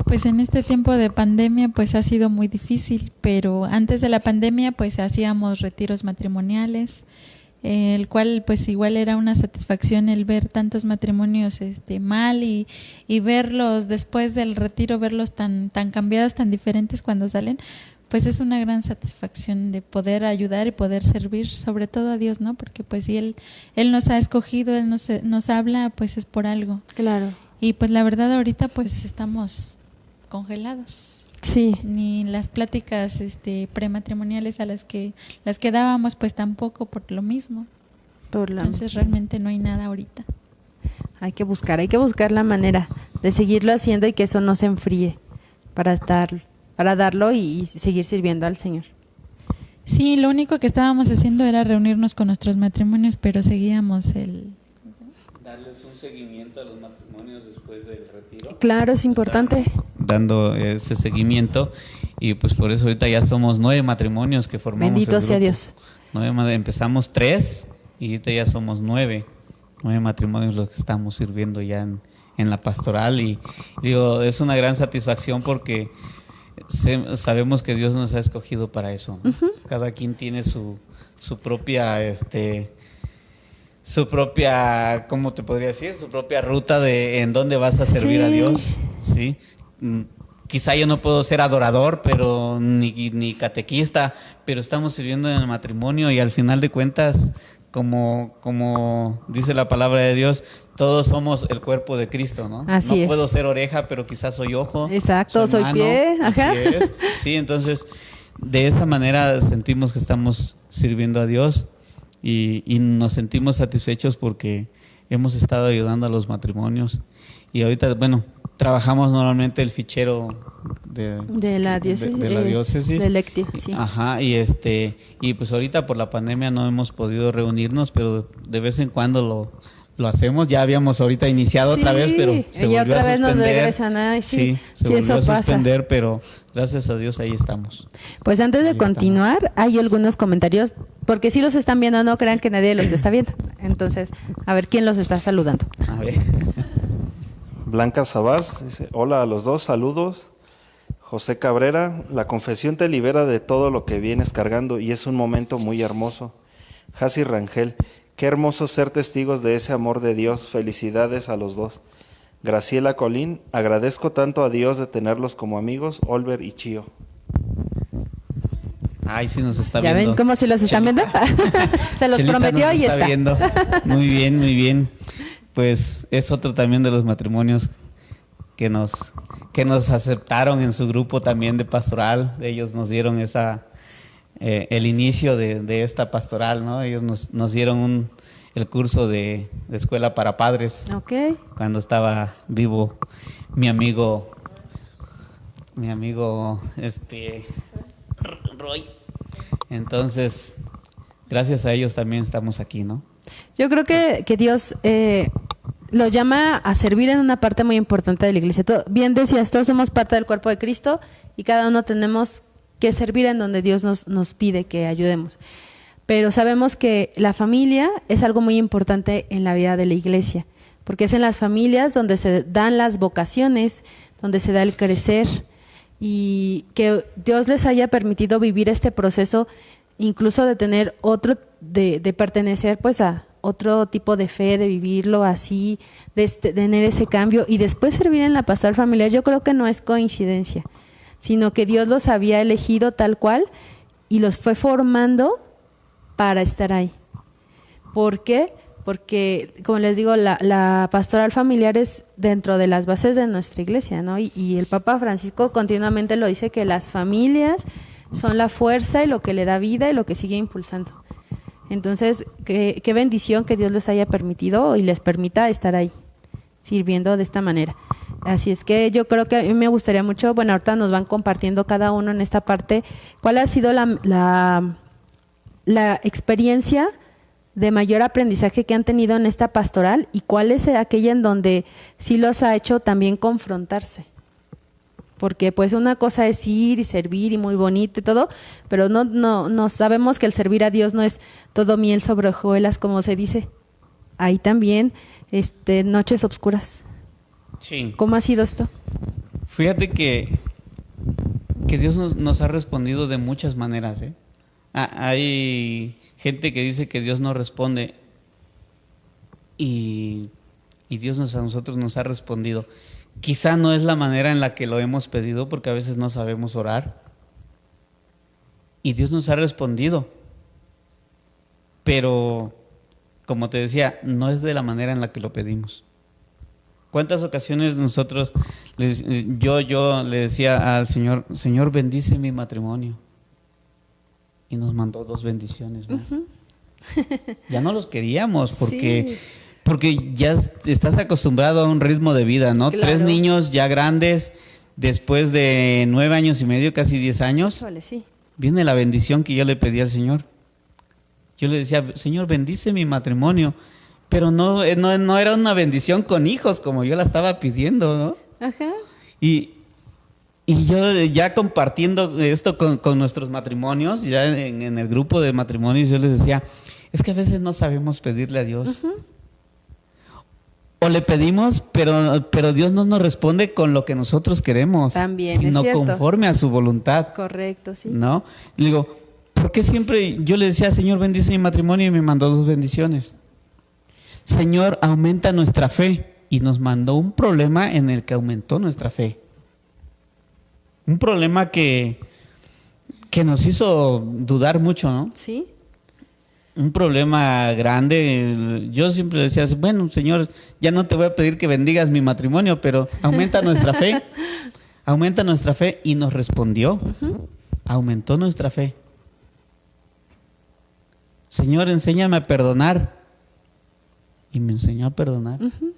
Pues en este tiempo de pandemia pues ha sido muy difícil, pero antes de la pandemia pues hacíamos retiros matrimoniales, el cual pues igual era una satisfacción el ver tantos matrimonios mal y verlos después del retiro, verlos tan cambiados, tan diferentes cuando salen, pues es una gran satisfacción de poder ayudar y poder servir, sobre todo a Dios, ¿no? Porque pues si Él nos ha escogido, Él nos habla, pues es por algo. Claro. Y pues la verdad ahorita pues estamos congelados. Sí. Ni las pláticas prematrimoniales a las que dábamos pues tampoco por lo mismo. Entonces realmente no hay nada ahorita. Hay que buscar la manera de seguirlo haciendo y que eso no se enfríe para darlo y seguir sirviendo al Señor. Sí, lo único que estábamos haciendo era reunirnos con nuestros matrimonios, pero seguíamos darles un seguimiento a los matrimonios después del retiro. Claro, es importante. Dando ese seguimiento y pues por eso ahorita ya somos 9 matrimonios que formamos. Bendito sea Dios. 9, empezamos 3 y ahorita ya somos 9 matrimonios los que estamos sirviendo ya en la pastoral y digo, es una gran satisfacción porque sabemos que Dios nos ha escogido para eso, ¿no? Cada quien tiene su propia ¿cómo te podría decir? Su propia ruta de en dónde vas a servir a Dios, ¿sí? Quizá yo no puedo ser adorador, pero ni catequista, pero estamos sirviendo en el matrimonio y al final de cuentas, como dice la palabra de Dios, todos somos el cuerpo de Cristo, ¿no? Así no es. puedo ser oreja, pero quizás soy ojo. Exacto, soy mano, pie. Ajá. Así es. Sí, entonces, de esa manera sentimos que estamos sirviendo a Dios. Y nos sentimos satisfechos porque hemos estado ayudando a los matrimonios y ahorita, bueno, trabajamos normalmente el fichero de la diócesis de Lecti, sí. Ajá, y pues ahorita por la pandemia no hemos podido reunirnos, pero de vez en cuando lo hacemos. Ya habíamos ahorita iniciado otra vez, pero se volvió otra a vez nos suspender. regresan. Ay, sí, se volvió eso a pasa. suspender, pero gracias a Dios ahí estamos. Pues antes de Ahí continuar, estamos. hay algunos comentarios, porque si los están viendo, no crean que nadie los está viendo. Entonces, a ver quién los está saludando. A ver. Blanca Sabás dice, hola a los dos, saludos. José Cabrera, la confesión te libera de todo lo que vienes cargando y es un momento muy hermoso. Jasi Rangel, Qué hermoso ser testigos de ese amor de Dios. Felicidades a los dos. Graciela Colín, agradezco tanto a Dios de tenerlos como amigos, Olver y Chío. Ay, sí nos está ¿Ya viendo. ven cómo si los están viendo? Se los Chelita prometió nos y está. viendo. Muy bien, muy bien. Pues es otro también de los matrimonios que nos aceptaron en su grupo también de pastoral. Ellos nos dieron el inicio de esta pastoral, ¿no? Ellos nos dieron el curso de escuela para padres. Ok. Cuando estaba vivo mi amigo Roy. Entonces, gracias a ellos también estamos aquí, ¿no? Yo creo que Dios lo llama a servir en una parte muy importante de la iglesia. Bien decías, todos somos parte del cuerpo de Cristo y cada uno tenemos que servir en donde Dios nos pide que ayudemos. Pero sabemos que la familia es algo muy importante en la vida de la iglesia, porque es en las familias donde se dan las vocaciones, donde se da el crecer, y que Dios les haya permitido vivir este proceso, incluso de tener de pertenecer pues a otro tipo de fe, de vivirlo así, de tener ese cambio y después servir en la pastoral familiar. Yo creo que no es coincidencia, sino que Dios los había elegido tal cual y los fue formando para estar ahí. ¿Por qué? Porque, como les digo, la pastoral familiar es dentro de las bases de nuestra iglesia, ¿no? Y el Papa Francisco continuamente lo dice, que las familias son la fuerza y lo que le da vida y lo que sigue impulsando. Entonces, qué bendición que Dios les haya permitido y les permita estar ahí, sirviendo de esta manera. Así es que yo creo que a mí me gustaría mucho, bueno, ahorita nos van compartiendo cada uno en esta parte, cuál ha sido la experiencia de mayor aprendizaje que han tenido en esta pastoral y cuál es aquella en donde sí los ha hecho también confrontarse. Porque pues una cosa es ir y servir y muy bonito y todo, pero no sabemos que el servir a Dios no es todo miel sobre hojuelas, como se dice. Hay también noches oscuras. Sí. ¿Cómo ha sido esto? Fíjate que Dios nos ha respondido de muchas maneras, ¿eh? Hay gente que dice que Dios no responde y Dios a nosotros nos ha respondido. Quizá no es la manera en la que lo hemos pedido, porque a veces no sabemos orar y Dios nos ha respondido, pero como te decía, no es de la manera en la que lo pedimos. ¿Cuántas ocasiones nosotros, yo le decía al Señor, Señor, bendice mi matrimonio? Y nos mandó 2 bendiciones más. Uh-huh. Ya no los queríamos porque ya estás acostumbrado a un ritmo de vida, ¿no? Claro. 3 niños ya grandes, después de 9 años y medio, casi 10 años. Vale, sí. Viene la bendición que yo le pedí al Señor. Yo le decía, Señor, bendice mi matrimonio. Pero no era una bendición con hijos como yo la estaba pidiendo, ¿no? Ajá. Y yo ya compartiendo esto con nuestros matrimonios, ya en el grupo de matrimonios, yo les decía, es que a veces no sabemos pedirle a Dios. Uh-huh. O le pedimos, pero Dios no nos responde con lo que nosotros queremos. También, sino conforme a su voluntad. Correcto, sí. ¿No? Le digo, ¿por qué siempre yo le decía, Señor, bendice mi matrimonio? Y me mandó 2 bendiciones. Señor, aumenta nuestra fe. Y nos mandó un problema en el que aumentó nuestra fe. Un problema que nos hizo dudar mucho, ¿no? Sí. Un problema grande. Yo siempre decía, bueno, Señor, ya no te voy a pedir que bendigas mi matrimonio, pero aumenta nuestra fe. Aumenta nuestra fe. Y nos respondió. Uh-huh. Aumentó nuestra fe. Señor, enséñame a perdonar. Y me enseñó a perdonar. Uh-huh.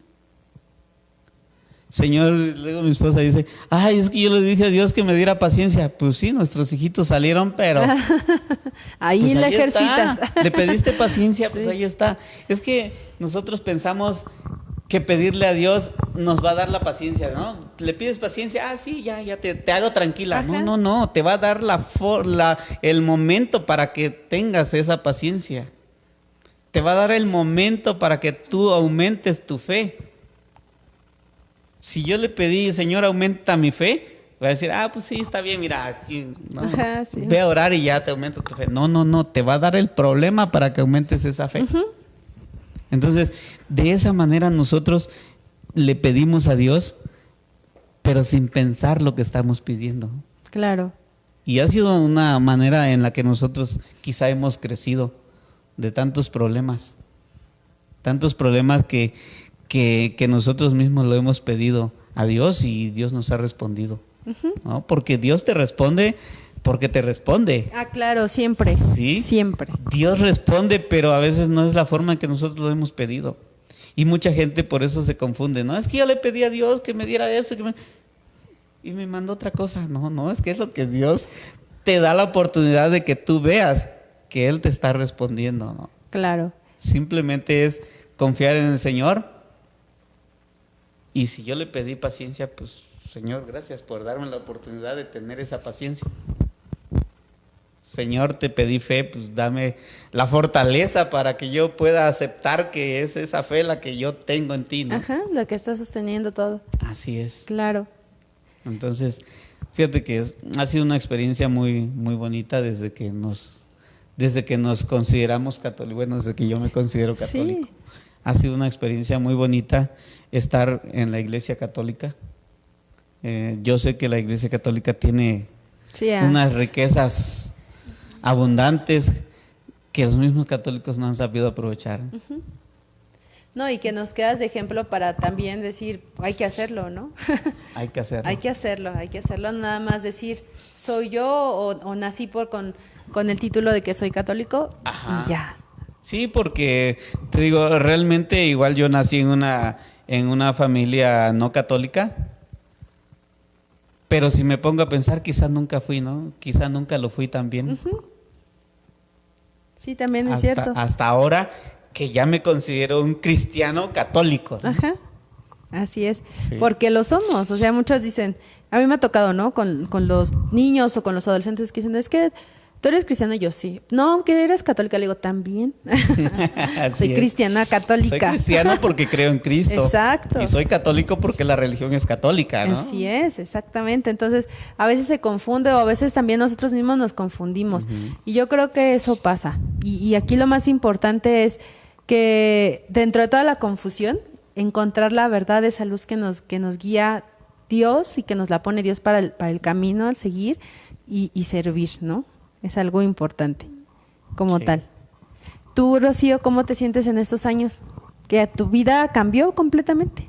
Señor, luego mi esposa dice, ay, es que yo le dije a Dios que me diera paciencia. Pues sí, nuestros hijitos salieron, pero ahí pues la ejercitas. Está. Le pediste paciencia, sí. Pues ahí está. Es que nosotros pensamos que pedirle a Dios nos va a dar la paciencia, ¿no? Le pides paciencia, sí, ya te hago tranquila. Ajá. No, te va a dar el momento para que tengas esa paciencia. Te va a dar el momento para que tú aumentes tu fe. Si yo le pedí, Señor, aumenta mi fe, va a decir, pues sí, está bien, mira, aquí, no, ajá, sí. Ve a orar y ya te aumenta tu fe. No, te va a dar el problema para que aumentes esa fe. Uh-huh. Entonces, de esa manera nosotros le pedimos a Dios, pero sin pensar lo que estamos pidiendo. Claro. Y ha sido una manera en la que nosotros quizá hemos crecido de tantos problemas que nosotros mismos lo hemos pedido a Dios y Dios nos ha respondido. ¿No? Porque Dios te responde porque te responde. Ah, claro, siempre. ¿Sí? Siempre. Dios responde, pero a veces no es la forma en que nosotros lo hemos pedido. Y mucha gente por eso se confunde. No, es que yo le pedí a Dios que me diera eso y me mandó otra cosa. No, es que es lo que Dios te da la oportunidad de que tú veas que Él te está respondiendo, ¿no? Claro. Simplemente es confiar en el Señor. Y si yo le pedí paciencia, pues Señor, gracias por darme la oportunidad de tener esa paciencia. Señor, te pedí fe, pues dame la fortaleza para que yo pueda aceptar que es esa fe la que yo tengo en ti, ¿no? Ajá, lo que está sosteniendo todo. Así es. Claro. Entonces, fíjate que ha sido una experiencia muy, muy bonita desde que nos consideramos católicos, bueno, desde que yo me considero católico. Sí. Ha sido una experiencia muy bonita estar en la Iglesia Católica. Yo sé que la Iglesia Católica tiene unas riquezas abundantes que los mismos católicos no han sabido aprovechar. Uh-huh. No, y que nos quedas de ejemplo para también decir, hay que hacerlo, ¿no? Hay que hacerlo. Hay que hacerlo, nada más decir, soy yo o nací con el título de que soy católico. Ajá. Y ya. Sí, porque te digo, realmente igual yo nací en una familia no católica, pero si me pongo a pensar, quizás nunca fui, ¿no? Quizás nunca lo fui también. Uh-huh. Sí, también es cierto. Hasta ahora que ya me considero un cristiano católico, ¿no? Ajá, así es, sí. Porque lo somos, o sea, muchos dicen, a mí me ha tocado, ¿no? Con los niños o con los adolescentes que dicen, es que tú eres cristiano, yo sí. No, que eres católica, le digo, también. Soy cristiana católica. Soy cristiano porque creo en Cristo. Exacto. Y soy católico porque la religión es católica, ¿no? Así es, exactamente. Entonces, a veces se confunde o a veces también nosotros mismos nos confundimos. Uh-huh. Y yo creo que eso pasa. Y aquí lo más importante es que dentro de toda la confusión, encontrar la verdad, esa luz que nos guía Dios y que nos la pone Dios para el camino al seguir y servir, ¿no? Es algo importante, como tal. Tú, Rocío, ¿cómo te sientes en estos años? ¿Que tu vida cambió completamente?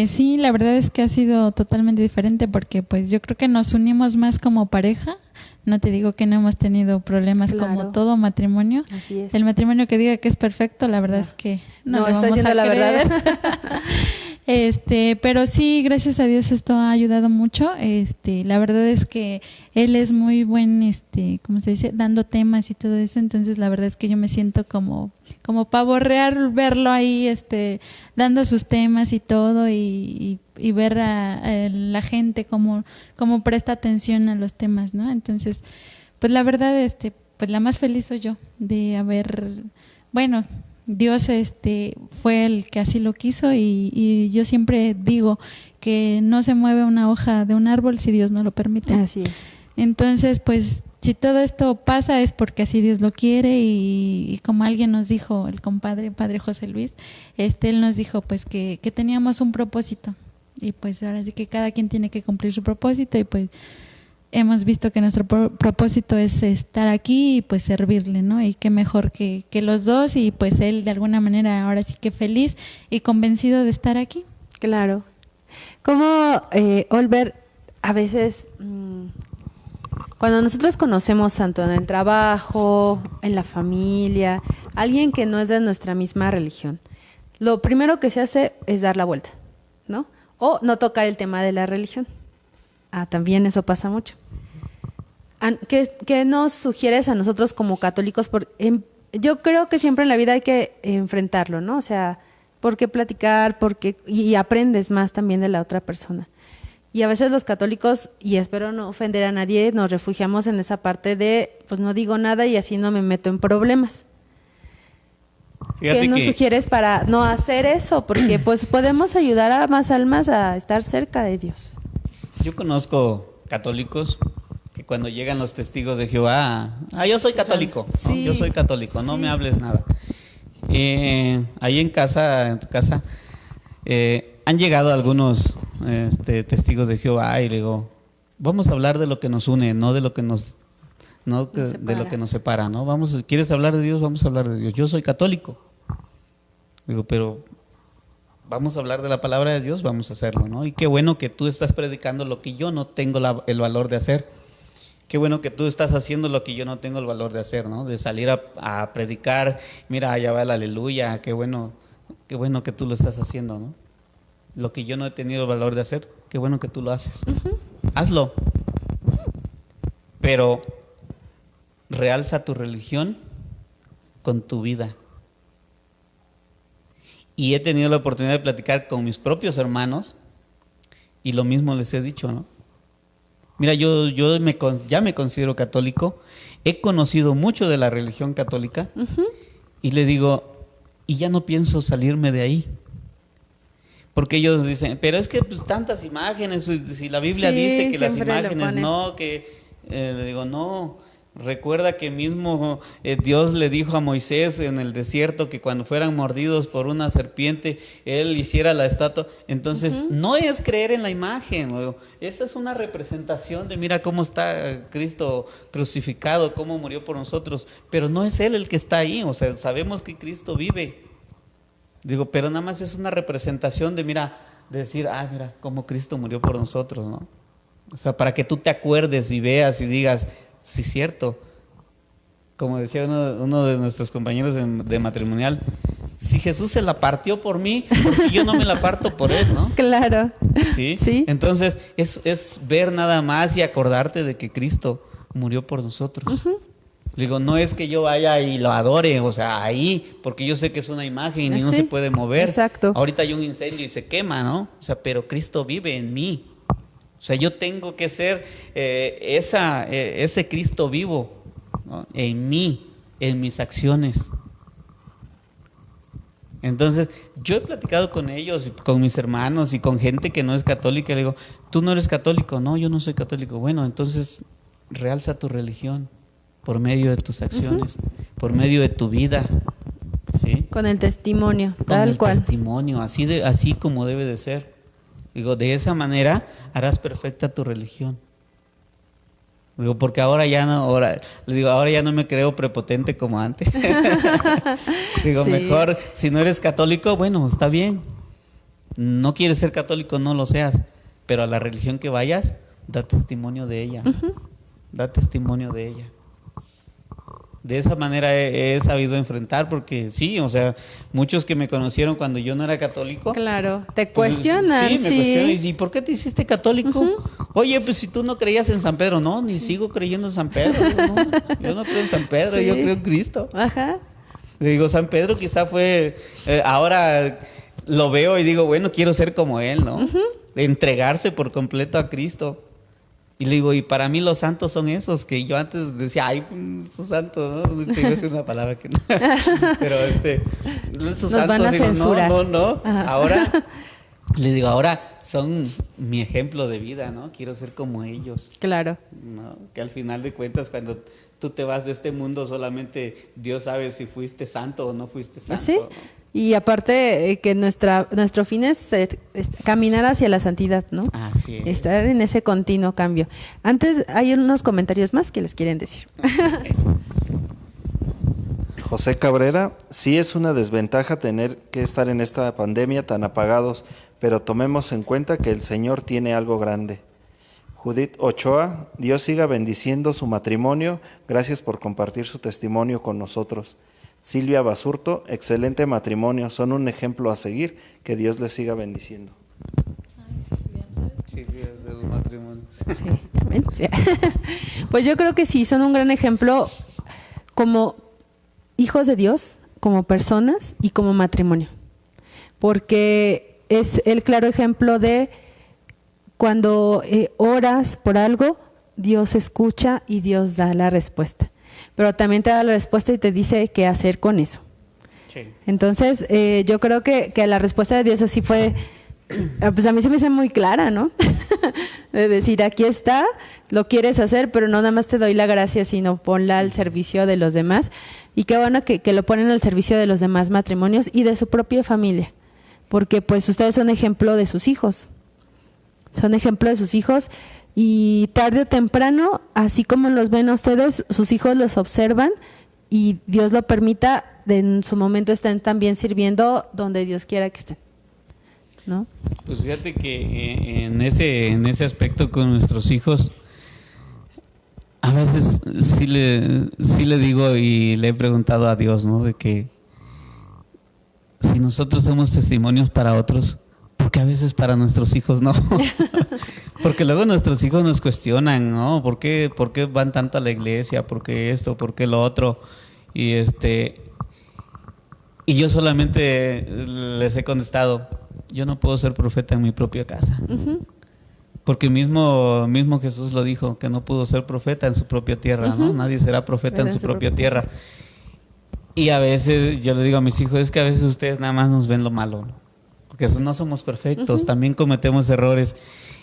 Sí, la verdad es que ha sido totalmente diferente porque pues yo creo que nos unimos más como pareja. No te digo que no hemos tenido problemas, claro, como todo matrimonio. Así es. El matrimonio que diga que es perfecto, la verdad es que no está diciendo la verdad. Pero sí, gracias a Dios esto ha ayudado mucho. La verdad es que él es muy buen, ¿cómo se dice? Dando temas y todo eso. Entonces, la verdad es que yo me siento como pavo real verlo ahí, dando sus temas y todo y ver a la gente cómo presta atención a los temas, ¿no? Entonces, pues la verdad, pues la más feliz soy yo de haber, bueno, Dios fue el que así lo quiso y yo siempre digo que no se mueve una hoja de un árbol si Dios no lo permite. Así es. Entonces, pues si todo esto pasa es porque así Dios lo quiere y como alguien nos dijo, el padre José Luis, él nos dijo pues que teníamos un propósito y pues ahora sí que cada quien tiene que cumplir su propósito y pues hemos visto que nuestro propósito es estar aquí y pues servirle, ¿no? Y qué mejor que los dos y pues él de alguna manera ahora sí que feliz y convencido de estar aquí. Claro. ¿Cómo, Olver, a veces cuando nosotros conocemos tanto en el trabajo, en la familia, alguien que no es de nuestra misma religión, lo primero que se hace es dar la vuelta, ¿no? O no tocar el tema de la religión. También eso pasa mucho. ¿Qué nos sugieres a nosotros como católicos? Yo creo que siempre en la vida hay que enfrentarlo, ¿no? O sea, ¿por qué platicar? Y aprendes más también de la otra persona. Y a veces los católicos, y espero no ofender a nadie, nos refugiamos en esa parte de, pues no digo nada y así no me meto en problemas. ¿Qué nos sugieres para no hacer eso? Porque pues podemos ayudar a más almas a estar cerca de Dios. Yo conozco católicos que cuando llegan los testigos de Jehová, yo soy católico, ¿no? Sí, yo soy católico, no me hables nada. ahí en tu casa, han llegado algunos testigos de Jehová y le digo, vamos a hablar de lo que nos une, no de lo que nos de lo que nos separa, ¿no? ¿Quieres hablar de Dios? Vamos a hablar de Dios. Yo soy católico. Digo, pero vamos a hablar de la palabra de Dios, vamos a hacerlo, ¿no? Y qué bueno que tú estás predicando lo que yo no tengo el valor de hacer. Qué bueno que tú estás haciendo lo que yo no tengo el valor de hacer, ¿no? De salir a predicar, mira, allá va el aleluya, qué bueno que tú lo estás haciendo, ¿no? Lo que yo no he tenido el valor de hacer, qué bueno que tú lo haces. Uh-huh. Hazlo. Pero realza tu religión con tu vida. Y he tenido la oportunidad de platicar con mis propios hermanos y lo mismo les he dicho, ¿no? Mira, yo ya me considero católico, he conocido mucho de la religión católica. Uh-huh. Y le digo, y ya no pienso salirme de ahí. Porque ellos dicen, pero es que pues tantas imágenes, si la Biblia dice que las imágenes no, le digo, no, recuerda que mismo Dios le dijo a Moisés en el desierto que cuando fueran mordidos por una serpiente, él hiciera la estatua. Entonces, uh-huh, no es creer en la imagen, esa es una representación de mira cómo está Cristo crucificado, cómo murió por nosotros, pero no es Él el que está ahí, o sea, sabemos que Cristo vive. Digo, pero nada más es una representación de de decir, mira cómo Cristo murió por nosotros, ¿no? O sea, para que tú te acuerdes y veas y digas, sí, cierto. Como decía uno de nuestros compañeros de matrimonial, si Jesús se la partió por mí, porque yo no me la parto por Él, ¿no? Claro. ¿Sí? Sí. Entonces, es ver nada más y acordarte de que Cristo murió por nosotros. Uh-huh. Digo, no es que yo vaya y lo adore, o sea, ahí, porque yo sé que es una imagen y no se puede mover. Exacto. Ahorita hay un incendio y se quema, ¿no? O sea, pero Cristo vive en mí. O sea, yo tengo que ser ese Cristo vivo, ¿no? En mí, en mis acciones. Entonces, yo he platicado con ellos, con mis hermanos y con gente que no es católica. Le digo, ¿tú no eres católico? No, yo no soy católico. Bueno, entonces, realza tu religión por medio de tus acciones, uh-huh, por medio de tu vida, ¿sí? Con el testimonio, tal cual. Con el testimonio, así como debe de ser. Digo, de esa manera harás perfecta tu religión. Digo, porque ahora ya no me creo prepotente como antes. Digo, sí, mejor, si no eres católico, bueno, está bien. No quieres ser católico, no lo seas. Pero a la religión que vayas, da testimonio de ella. Uh-huh. Da testimonio de ella. De esa manera he sabido enfrentar, porque sí, o sea, muchos que me conocieron cuando yo no era católico. Claro, te cuestionan. Sí, me cuestionan. ¿Y por qué te hiciste católico? Uh-huh. Oye, pues si tú no creías en San Pedro, no, ni sigo creyendo en San Pedro. Yo no creo en San Pedro, yo creo en Cristo. Ajá. Le digo, San Pedro quizá fue, ahora lo veo y digo, bueno, quiero ser como él, ¿no? Uh-huh. Entregarse por completo a Cristo. Y le digo, y para mí los santos son esos, que yo antes decía, ay, esos santos, ¿no? Te iba a decir una palabra que no. Pero esos nos santos, van a digo, censurar. No. Ajá. Ahora, le digo, ahora son mi ejemplo de vida, ¿no? Quiero ser como ellos. Claro. ¿No? Que al final de cuentas, cuando tú te vas de este mundo, solamente Dios sabe si fuiste santo o no fuiste santo. Sí. ¿No? Y aparte que nuestro fin es caminar hacia la santidad, ¿no? Así es. Estar en ese continuo cambio. Antes hay unos comentarios más que les quieren decir. José Cabrera, sí es una desventaja tener que estar en esta pandemia tan apagados, pero tomemos en cuenta que el Señor tiene algo grande. Judith Ochoa, Dios siga bendiciendo su matrimonio, gracias por compartir su testimonio con nosotros. Silvia Basurto, excelente matrimonio, son un ejemplo a seguir, que Dios les siga bendiciendo. Sí, de los matrimonios. Sí, también. Sí. Pues yo creo que sí, son un gran ejemplo como hijos de Dios, como personas y como matrimonio. Porque es el claro ejemplo de cuando oras por algo, Dios escucha y Dios da la respuesta. Pero también te da la respuesta y te dice qué hacer con eso. Sí. Entonces, yo creo que la respuesta de Dios así fue pues a mí se me hace muy clara, ¿no? De decir, aquí está, lo quieres hacer, pero no nada más te doy la gracia, sino ponla al servicio de los demás. Y qué bueno que lo ponen al servicio de los demás matrimonios y de su propia familia, porque pues ustedes son ejemplo de sus hijos. Son ejemplo de sus hijos y tarde o temprano, así como los ven a ustedes, sus hijos los observan y Dios lo permita, en su momento estén también sirviendo donde Dios quiera que estén, ¿no? Pues fíjate que en ese aspecto con nuestros hijos, a veces sí le digo y le he preguntado a Dios, ¿no? De que si nosotros somos testimonios para otros, porque a veces para nuestros hijos no. Porque luego nuestros hijos nos cuestionan, ¿no? ¿Por qué van tanto a la iglesia? ¿Por qué esto? ¿Por qué lo otro? Y yo solamente les he contestado, yo no puedo ser profeta en mi propia casa. Uh-huh. Porque mismo Jesús lo dijo, que no pudo ser profeta en su propia tierra, uh-huh. ¿no? Nadie será profeta en su propia tierra. Y a veces yo les digo a mis hijos, es que a veces ustedes nada más nos ven lo malo, ¿no? Porque no somos perfectos, uh-huh. También cometemos errores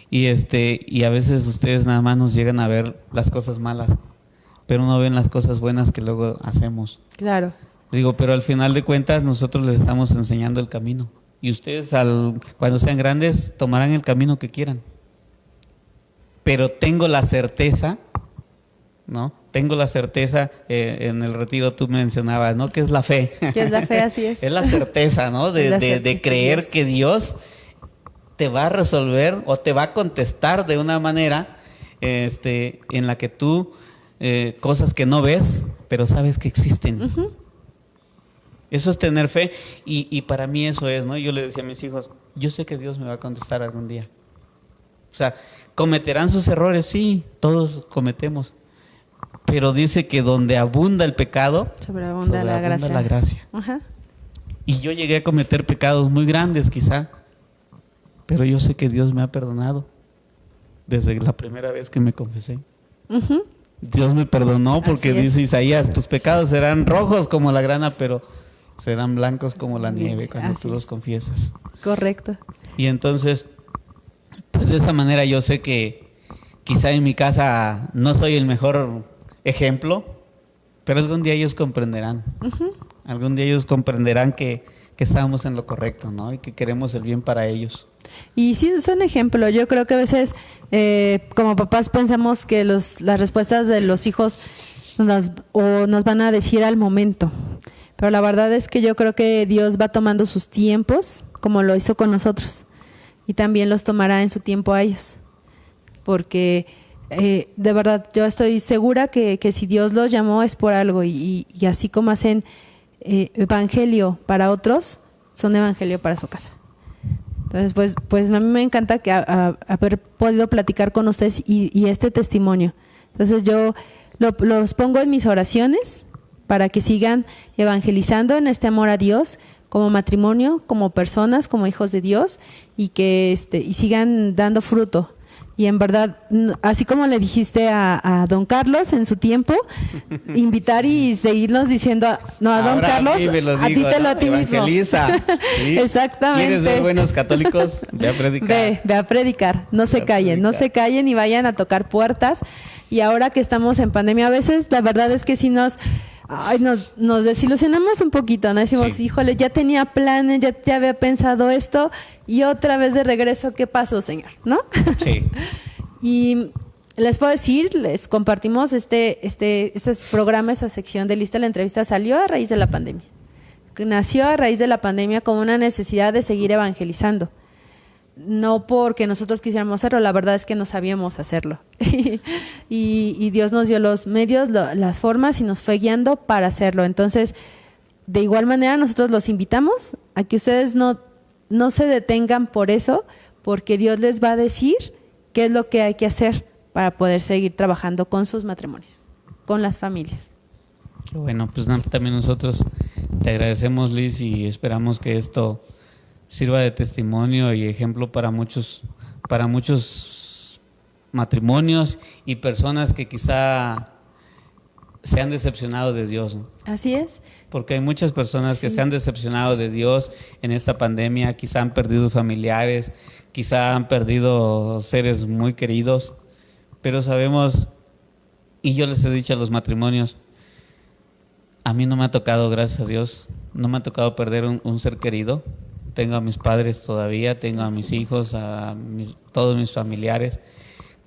y a veces ustedes nada más nos llegan a ver las cosas malas, pero no ven las cosas buenas que luego hacemos. Claro. Digo, pero al final de cuentas nosotros les estamos enseñando el camino y ustedes cuando sean grandes tomarán el camino que quieran. Pero tengo la certeza, ¿no? Tengo la certeza, en el retiro tú mencionabas, ¿no? ¿Qué es la fe? ¿Qué es la fe? Así es. Es la certeza, ¿no? De creer que Dios te va a resolver o te va a contestar de una manera en la que tú, cosas que no ves, pero sabes que existen. Uh-huh. Eso es tener fe y para mí eso es, ¿no? Yo le decía a mis hijos, yo sé que Dios me va a contestar algún día. O sea, ¿cometerán sus errores? Sí, todos cometemos. Pero dice que donde abunda el pecado, sobreabunda la gracia. Uh-huh. Y yo llegué a cometer pecados muy grandes quizá, pero yo sé que Dios me ha perdonado desde la primera vez que me confesé. Uh-huh. Dios me perdonó porque dice Isaías, tus pecados serán rojos como la grana, pero serán blancos como la nieve cuando tú los confiesas. Correcto. Y entonces, pues de esa manera yo sé que quizá en mi casa no soy el mejor ejemplo, pero algún día ellos comprenderán. Uh-huh. Algún día ellos comprenderán que estamos en lo correcto, ¿no? Y que queremos el bien para ellos. Y sí, son ejemplo. Yo creo que a veces como papás pensamos que las respuestas de los hijos nos van a decir al momento. Pero la verdad es que yo creo que Dios va tomando sus tiempos, como lo hizo con nosotros. Y también los tomará en su tiempo a ellos. Porque de verdad yo estoy segura que si Dios los llamó es por algo. Y así como hacen evangelio para otros, son evangelio para su casa. Entonces, pues a mí me encanta haber podido platicar con ustedes y este testimonio. Entonces yo los pongo en mis oraciones para que sigan evangelizando en este amor a Dios, como matrimonio, como personas, como hijos de Dios, y que y sigan dando fruto. Y en verdad, así como le dijiste a don Carlos en su tiempo, invitar y seguirnos diciendo, a don Carlos, a ti te lo a ti mismo. Evangeliza. ¿Sí? Exactamente. ¿Quieres ver buenos católicos? Ve a predicar. Ve a predicar. No se callen y vayan a tocar puertas. Y ahora que estamos en pandemia, a veces la verdad es que sí nos desilusionamos un poquito, ¿no? Decimos, sí, híjole, ya tenía planes, ya había pensado esto y otra vez de regreso, ¿qué pasó, Señor? ¿No? Sí. Y les puedo decir, les compartimos este programa, esta sección de Lista la Entrevista salió a raíz de la pandemia. Nació a raíz de la pandemia como una necesidad de seguir evangelizando. No porque nosotros quisiéramos hacerlo, la verdad es que no sabíamos hacerlo. y Dios nos dio los medios, las formas y nos fue guiando para hacerlo. Entonces, de igual manera, nosotros los invitamos a que ustedes no se detengan por eso, porque Dios les va a decir qué es lo que hay que hacer para poder seguir trabajando con sus matrimonios, con las familias. Qué bueno, pues también nosotros te agradecemos, Liz, y esperamos que esto sirva de testimonio y ejemplo para muchos matrimonios y personas que quizá se han decepcionado de Dios, ¿no? Así es. Porque hay muchas personas que Sí. se han decepcionado de Dios en esta pandemia, quizá han perdido familiares, quizá han perdido seres muy queridos, pero sabemos, y yo les he dicho a los matrimonios, a mí no me ha tocado, gracias a Dios, no me ha tocado perder un ser querido. Tengo a mis padres todavía, tengo a mis hijos, todos mis familiares,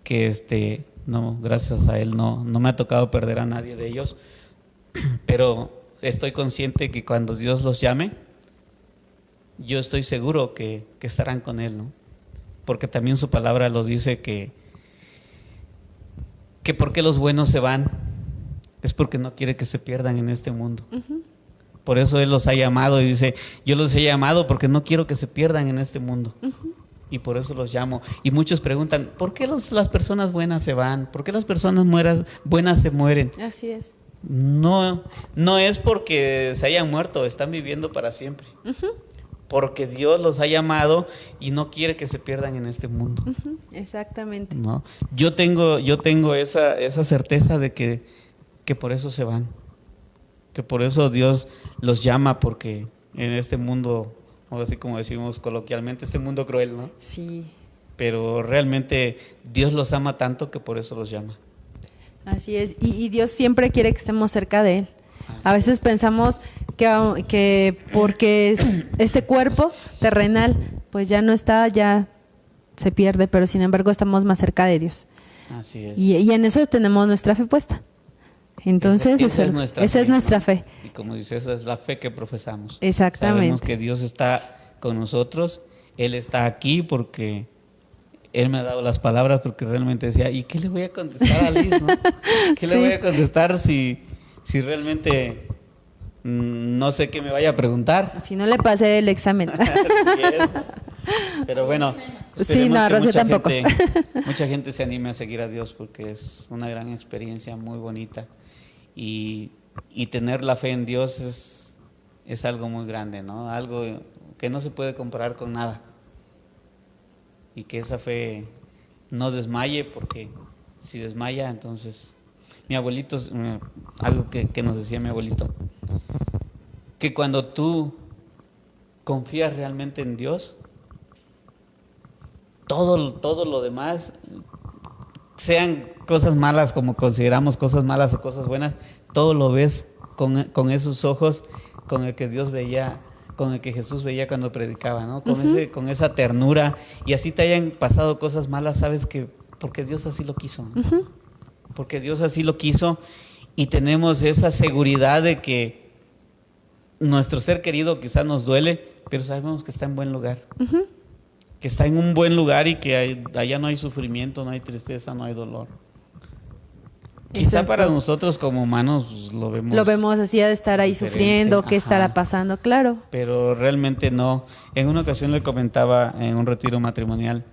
que no, gracias a Él no me ha tocado perder a nadie de ellos, pero estoy consciente que cuando Dios los llame, yo estoy seguro que estarán con Él, ¿no? Porque también su palabra lo dice que por qué los buenos se van, es porque no quiere que se pierdan en este mundo. Ujú. Por eso Él los ha llamado y dice, yo los he llamado porque no quiero que se pierdan en este mundo. Y por eso los llamo. Y muchos preguntan, ¿por qué las personas buenas se van? ¿Por qué las personas buenas se mueren? Así es. No es porque se hayan muerto, están viviendo para siempre. Porque Dios los ha llamado y no quiere que se pierdan en este mundo. Ujú. Exactamente. ¿No? Yo tengo esa certeza de que por eso se van. Que por eso Dios los llama, porque en este mundo, o así como decimos coloquialmente, este mundo cruel, ¿no? Sí. Pero realmente Dios los ama tanto que por eso los llama. Así es. Y Dios siempre quiere que estemos cerca de Él. Así A veces pensamos que porque este cuerpo terrenal pues ya no está, ya se pierde, pero sin embargo estamos más cerca de Dios. Así es. Y en eso tenemos nuestra fe puesta. Entonces, esa esa es nuestra fe. Y como dice, esa es la fe que profesamos. Exactamente. Sabemos que Dios está con nosotros, Él está aquí porque Él me ha dado las palabras, porque realmente decía, ¿y qué le voy a contestar a Liz, no? ¿Qué le Sí. voy a contestar si realmente no sé qué me vaya a preguntar? Si no le pasé el examen. Así es. Pero bueno, Sí, no, esperemos que Rosy tampoco. mucha gente se anime a seguir a Dios, porque es una gran experiencia muy bonita. Y tener la fe en Dios es algo muy grande, ¿no? Algo que no se puede comparar con nada. Y que esa fe no desmaye, porque si desmaya, entonces... Mi abuelito, algo que nos decía mi abuelito, que cuando tú confías realmente en Dios, todo lo demás, sean cosas malas como consideramos cosas malas o cosas buenas, todo lo ves con esos ojos con el que Dios veía, con el que Jesús veía cuando predicaba, ¿no? Con esa ternura, y así te hayan pasado cosas malas, sabes que porque Dios así lo quiso, ¿no? Porque Dios así lo quiso, y tenemos esa seguridad de que nuestro ser querido quizás nos duele, pero sabemos que está en buen lugar. Que está en un buen lugar y que allá no hay sufrimiento, no hay tristeza, no hay dolor. Quizá Exacto. para nosotros como humanos pues, lo vemos así de estar ahí diferente. sufriendo, qué Ajá. estará pasando, claro. Pero realmente no. En una ocasión le comentaba en un retiro matrimonial,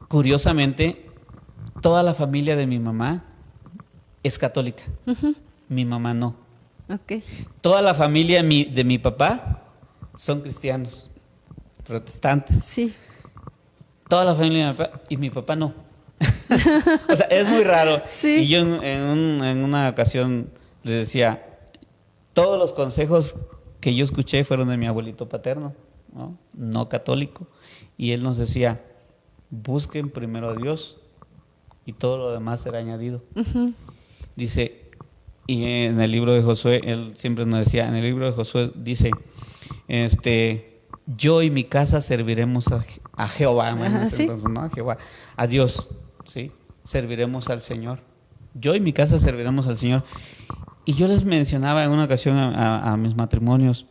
curiosamente, toda la familia de mi mamá es católica. Mi mamá no. Ok. Toda la familia de mi papá son cristianos, protestantes. Sí. Toda la familia de mi papá, y mi papá no. O sea, es muy raro. Sí. Y yo en una ocasión le decía, todos los consejos que yo escuché fueron de mi abuelito paterno, no católico. Y él nos decía, busquen primero a Dios y todo lo demás será añadido. Dice, y en el libro de Josué, él siempre nos decía, en el libro de Josué dice, yo y mi casa serviremos a Jehová, ¿sí? entonces, ¿no? A Jehová, a Dios, ¿sí? Serviremos al Señor. Yo y mi casa serviremos al Señor. Y yo les mencionaba en una ocasión a mis matrimonios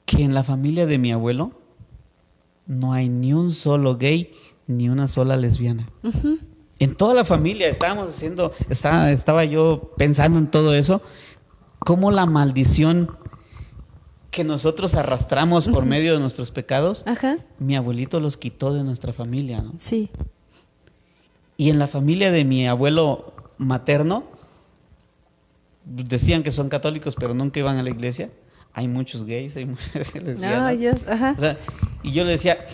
que en la familia de mi abuelo no hay ni un solo gay ni una sola lesbiana. En toda la familia estaba yo pensando en todo eso, cómo la maldición que nosotros arrastramos por medio de nuestros pecados, Ajá. mi abuelito los quitó de nuestra familia, ¿no? Sí. Y en la familia de mi abuelo materno, decían que son católicos, pero nunca iban a la iglesia. Hay muchos gays, hay muchas lesbianas. Ay, Dios. Ajá. O sea, y yo le decía,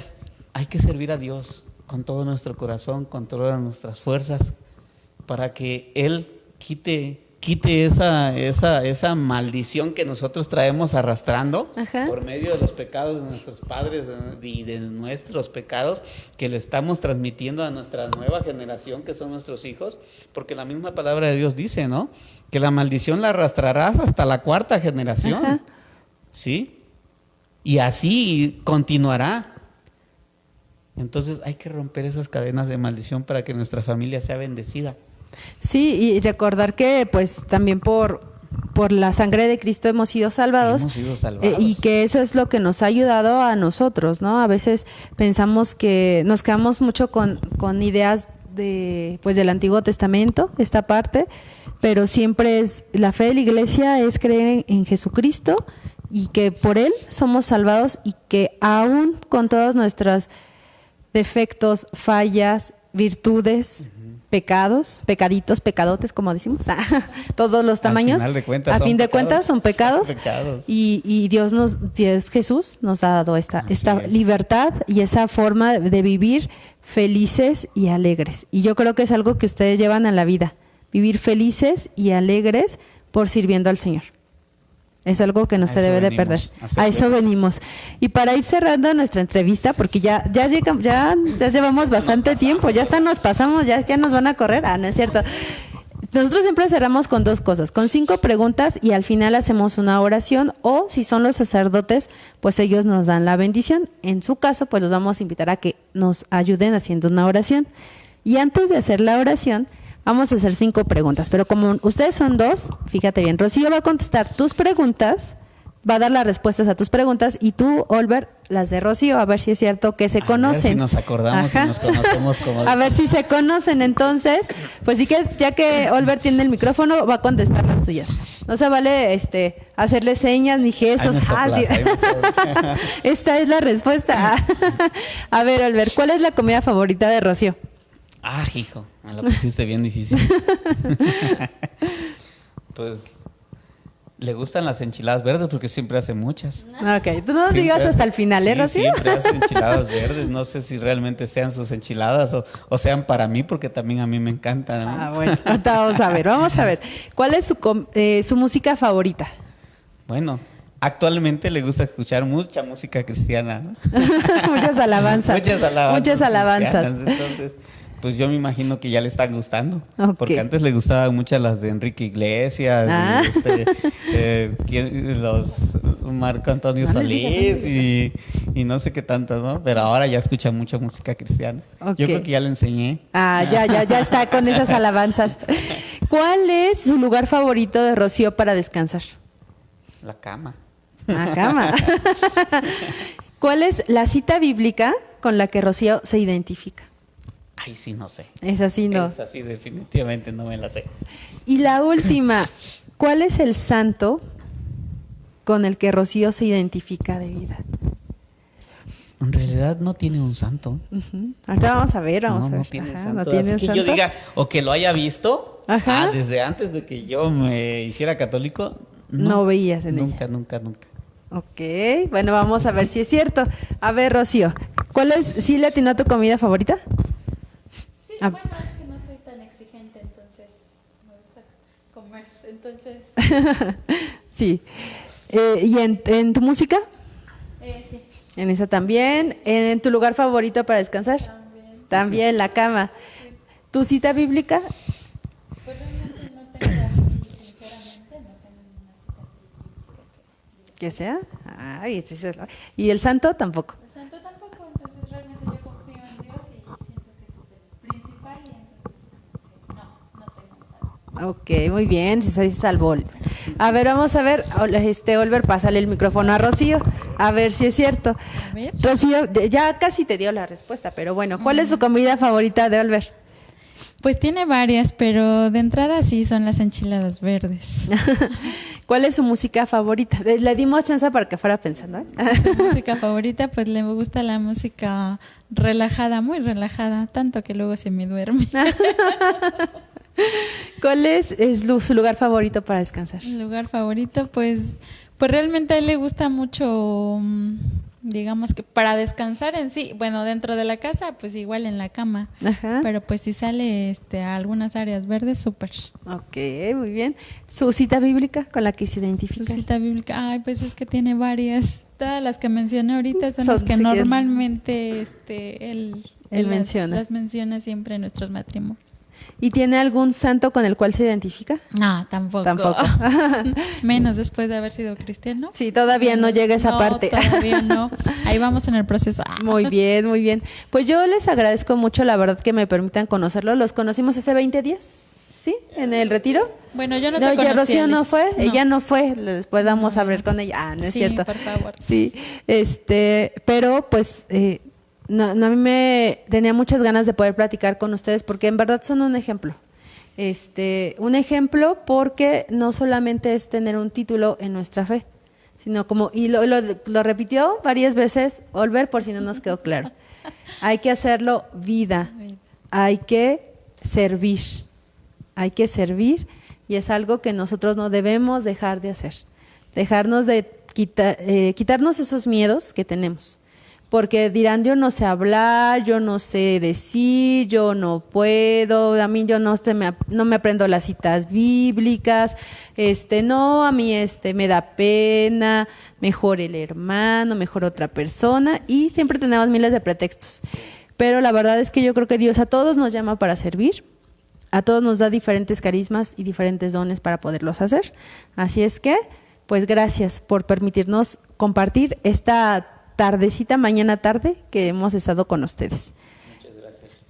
hay que servir a Dios con todo nuestro corazón, con todas nuestras fuerzas, para que Él quite esa maldición que nosotros traemos arrastrando. Ajá. Por medio de los pecados de nuestros padres y de nuestros pecados que le estamos transmitiendo a nuestra nueva generación, que son nuestros hijos, porque la misma palabra de Dios dice, ¿no?, que la maldición la arrastrarás hasta la 4ª generación. Ajá. ¿Sí? Y así continuará. Entonces hay que romper esas cadenas de maldición para que nuestra familia sea bendecida. Sí, y recordar que pues también por la sangre de Cristo hemos sido salvados. Hemos sido salvados. Y que eso es lo que nos ha ayudado a nosotros, ¿no? A veces pensamos que nos quedamos mucho con ideas del Antiguo Testamento, esta parte, pero siempre es la fe de la iglesia es creer en Jesucristo y que por Él somos salvados y que aún con todos nuestros defectos, fallas, virtudes, pecados, pecaditos, pecadotes, como decimos, todos los tamaños, a fin de cuentas son pecados. Y Dios Jesús nos ha dado esta libertad y esa forma de vivir felices y alegres. Y yo creo que es algo que ustedes llevan a la vida, vivir felices y alegres por sirviendo al Señor. Es algo que no se debe de perder. A eso venimos. Y para ir cerrando nuestra entrevista, porque ya llevamos bastante tiempo, ya hasta nos pasamos, ya nos van a correr. No es cierto. Nosotros siempre cerramos con 2 cosas, con 5 preguntas y al final hacemos una oración, o si son los sacerdotes, pues ellos nos dan la bendición. En su caso, pues los vamos a invitar a que nos ayuden haciendo una oración. Y antes de hacer la oración, vamos a hacer 5 preguntas, pero como ustedes son 2, fíjate bien, Rocío va a contestar tus preguntas, va a dar las respuestas a tus preguntas y tú, Oliver, las de Rocío, a ver si es cierto que se conocen. A ver si nos acordamos y nos conocemos como... A ver si se conocen, entonces, pues sí que ya que Oliver tiene el micrófono, va a contestar las tuyas. No se vale hacerle señas ni gestos. Sí. Esta es la respuesta. A ver, Oliver, ¿cuál es la comida favorita de Rocío? Hijo, me lo pusiste bien difícil. Pues le gustan las enchiladas verdes porque siempre hace muchas. Ok, tú no nos digas hasta el final, ¿eh, Rocío? Siempre hace enchiladas verdes. No sé si realmente sean sus enchiladas o sean para mí, porque también a mí me encantan, ¿no? Bueno, ahorita vamos a ver. ¿Cuál es su música favorita? Bueno, actualmente le gusta escuchar mucha música cristiana, ¿no? Muchas alabanzas. Muchas alabanzas. Entonces, pues yo me imagino que ya le están gustando. Okay. Porque antes le gustaban muchas las de Enrique Iglesias, los Marco Antonio Solís y no sé qué tantas, ¿no? Pero ahora ya escucha mucha música cristiana. Okay. Yo creo que ya le enseñé. Ya está con esas alabanzas. ¿Cuál es su lugar favorito de Rocío para descansar? La cama. La cama. ¿Cuál es la cita bíblica con la que Rocío se identifica? Ay, sí, no sé. Esa sí no. Esa sí, definitivamente no me la sé. Y la última, ¿cuál es el santo con el que Rocío se identifica de vida? En realidad no tiene un santo. Uh-huh. Ahorita vamos a ver. No tiene un santo. No tiene un santo. Yo diga, o que lo haya visto, ajá, desde antes de que yo me hiciera católico. No veías en ella. Nunca. Ok, bueno, vamos a ver si es cierto. A ver, Rocío, ¿cuál es, sí le atinó a tu comida favorita? Sí, bueno, es que no soy tan exigente, entonces me gusta comer, entonces... Sí. ¿Y en tu música? Sí. En esa también. ¿En tu lugar favorito para descansar? También, la cama. Sí. ¿Tu cita bíblica? Pues realmente no tengo así, sinceramente, no tengo ninguna cita así. ¿Que sea? Ay, ¿y el santo tampoco? El santo tampoco, entonces realmente yo confío en Dios y siento que ese es el principal y entonces no tengo el santo. Ok, muy bien, si se salvó. A ver, vamos a ver, Oliver, pásale el micrófono a Rocío, a ver si es cierto. A ver. Rocío, ya casi te dio la respuesta, pero bueno, ¿cuál es su comida favorita de Oliver? Pues tiene varias, pero de entrada sí son las enchiladas verdes. ¿Cuál es su música favorita? Le dimos chance para que fuera pensando, ¿eh? Su música favorita, pues le gusta la música relajada, muy relajada, tanto que luego se me duerme. ¿Cuál es su lugar favorito para descansar? El lugar favorito, pues realmente a él le gusta mucho digamos que para descansar en sí, bueno, dentro de la casa, pues igual en la cama. Ajá. Pero pues si sale a algunas áreas verdes, súper. Ok, muy bien. ¿Su cita bíblica con la que se Su identifica? cita bíblica, ay, pues es que tiene varias. Todas las que mencioné ahorita son Son las que sí que- normalmente Él las menciona. menciona siempre en nuestros matrimonios. ¿Y tiene algún santo con el cual se identifica? No, tampoco. Tampoco. Menos después de haber sido cristiano. Sí, todavía no llega esa parte. Todavía no. Ahí vamos en el proceso. Muy bien, muy bien. Pues yo les agradezco mucho, la verdad, que me permitan conocerlos. Los conocimos hace 20 días, ¿sí? En el retiro. Bueno, yo no te No, ya conocí, Rocío no Alice. fue, No. ella no fue, después vamos a hablar con ella. Ah, no es Sí, cierto. por favor. Sí, pero pues no, a mí me tenía muchas ganas de poder platicar con ustedes porque en verdad son un ejemplo. Un ejemplo porque no solamente es tener un título en nuestra fe, sino como, y lo repitió varias veces, Olver, por si no nos quedó claro. Hay que hacerlo vida, hay que servir y es algo que nosotros no debemos dejar de hacer, dejarnos de quitarnos esos miedos que tenemos, porque dirán yo no sé hablar, yo no sé decir, yo no puedo, a mí yo no me aprendo las citas bíblicas, no, a mí me da pena, mejor el hermano, mejor otra persona, y siempre tenemos miles de pretextos. Pero la verdad es que yo creo que Dios a todos nos llama para servir, a todos nos da diferentes carismas y diferentes dones para poderlos hacer. Así es que, pues gracias por permitirnos compartir esta tardecita, mañana tarde, que hemos estado con ustedes.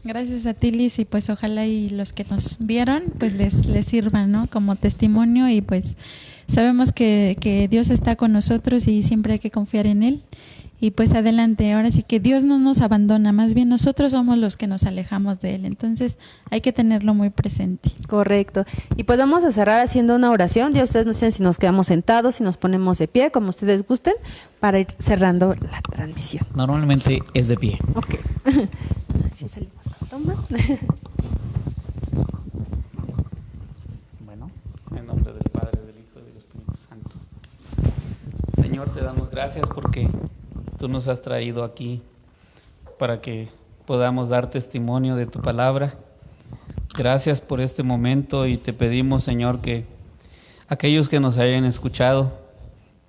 Gracias a ti, Liz, y pues ojalá y los que nos vieron, pues les sirva, ¿no? Como testimonio, y pues sabemos que Dios está con nosotros y siempre hay que confiar en Él. Y pues adelante, ahora sí que Dios no nos abandona, más bien nosotros somos los que nos alejamos de Él, entonces hay que tenerlo muy presente. Correcto. Y pues vamos a cerrar haciendo una oración, ya ustedes nos dicen si nos quedamos sentados, si nos ponemos de pie, como ustedes gusten, para ir cerrando la transmisión. Normalmente es de pie. Ok. Así salimos a la toma. Bueno, en nombre del Padre, del Hijo y del Espíritu Santo. Señor, te damos gracias porque tú nos has traído aquí para que podamos dar testimonio de tu palabra. Gracias por este momento y te pedimos, Señor, que aquellos que nos hayan escuchado,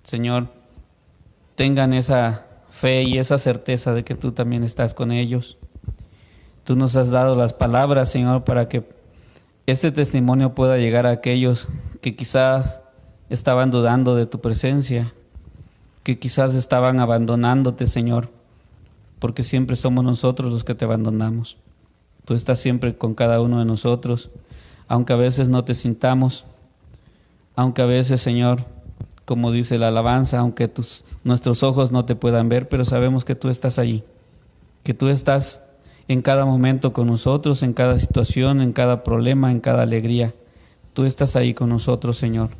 Señor, tengan esa fe y esa certeza de que tú también estás con ellos. Tú nos has dado las palabras, Señor, para que este testimonio pueda llegar a aquellos que quizás estaban dudando de tu presencia, que quizás estaban abandonándote, Señor, porque siempre somos nosotros los que te abandonamos. Tú estás siempre con cada uno de nosotros, aunque a veces no te sintamos, aunque a veces, Señor, como dice la alabanza, aunque nuestros ojos no te puedan ver, pero sabemos que tú estás allí, que tú estás en cada momento con nosotros, en cada situación, en cada problema, en cada alegría. Tú estás ahí con nosotros, Señor.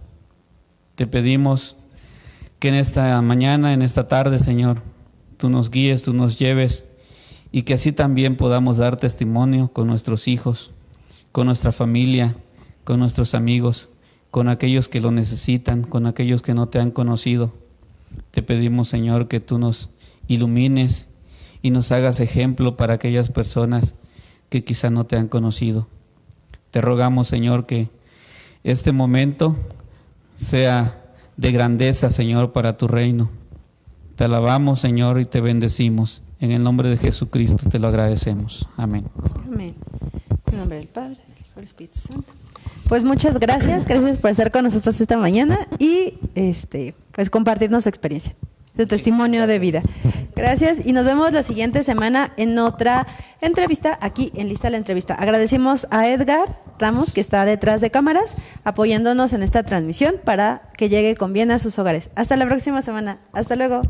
Te pedimos que en esta mañana, en esta tarde, Señor, tú nos guíes, tú nos lleves y que así también podamos dar testimonio con nuestros hijos, con nuestra familia, con nuestros amigos, con aquellos que lo necesitan, con aquellos que no te han conocido. Te pedimos, Señor, que tú nos ilumines y nos hagas ejemplo para aquellas personas que quizá no te han conocido. Te rogamos, Señor, que este momento sea de grandeza, Señor, para tu reino. Te alabamos, Señor, y te bendecimos. En el nombre de Jesucristo te lo agradecemos. Amén. Amén. En nombre del Padre, del Hijo y del Espíritu Santo. Pues muchas gracias por estar con nosotros esta mañana y pues compartirnos su experiencia, su testimonio de vida. Gracias y nos vemos la siguiente semana en otra entrevista aquí en Lista la Entrevista. Agradecemos a Edgar Ramos, que está detrás de cámaras, apoyándonos en esta transmisión para que llegue con bien a sus hogares. Hasta la próxima semana. Hasta luego.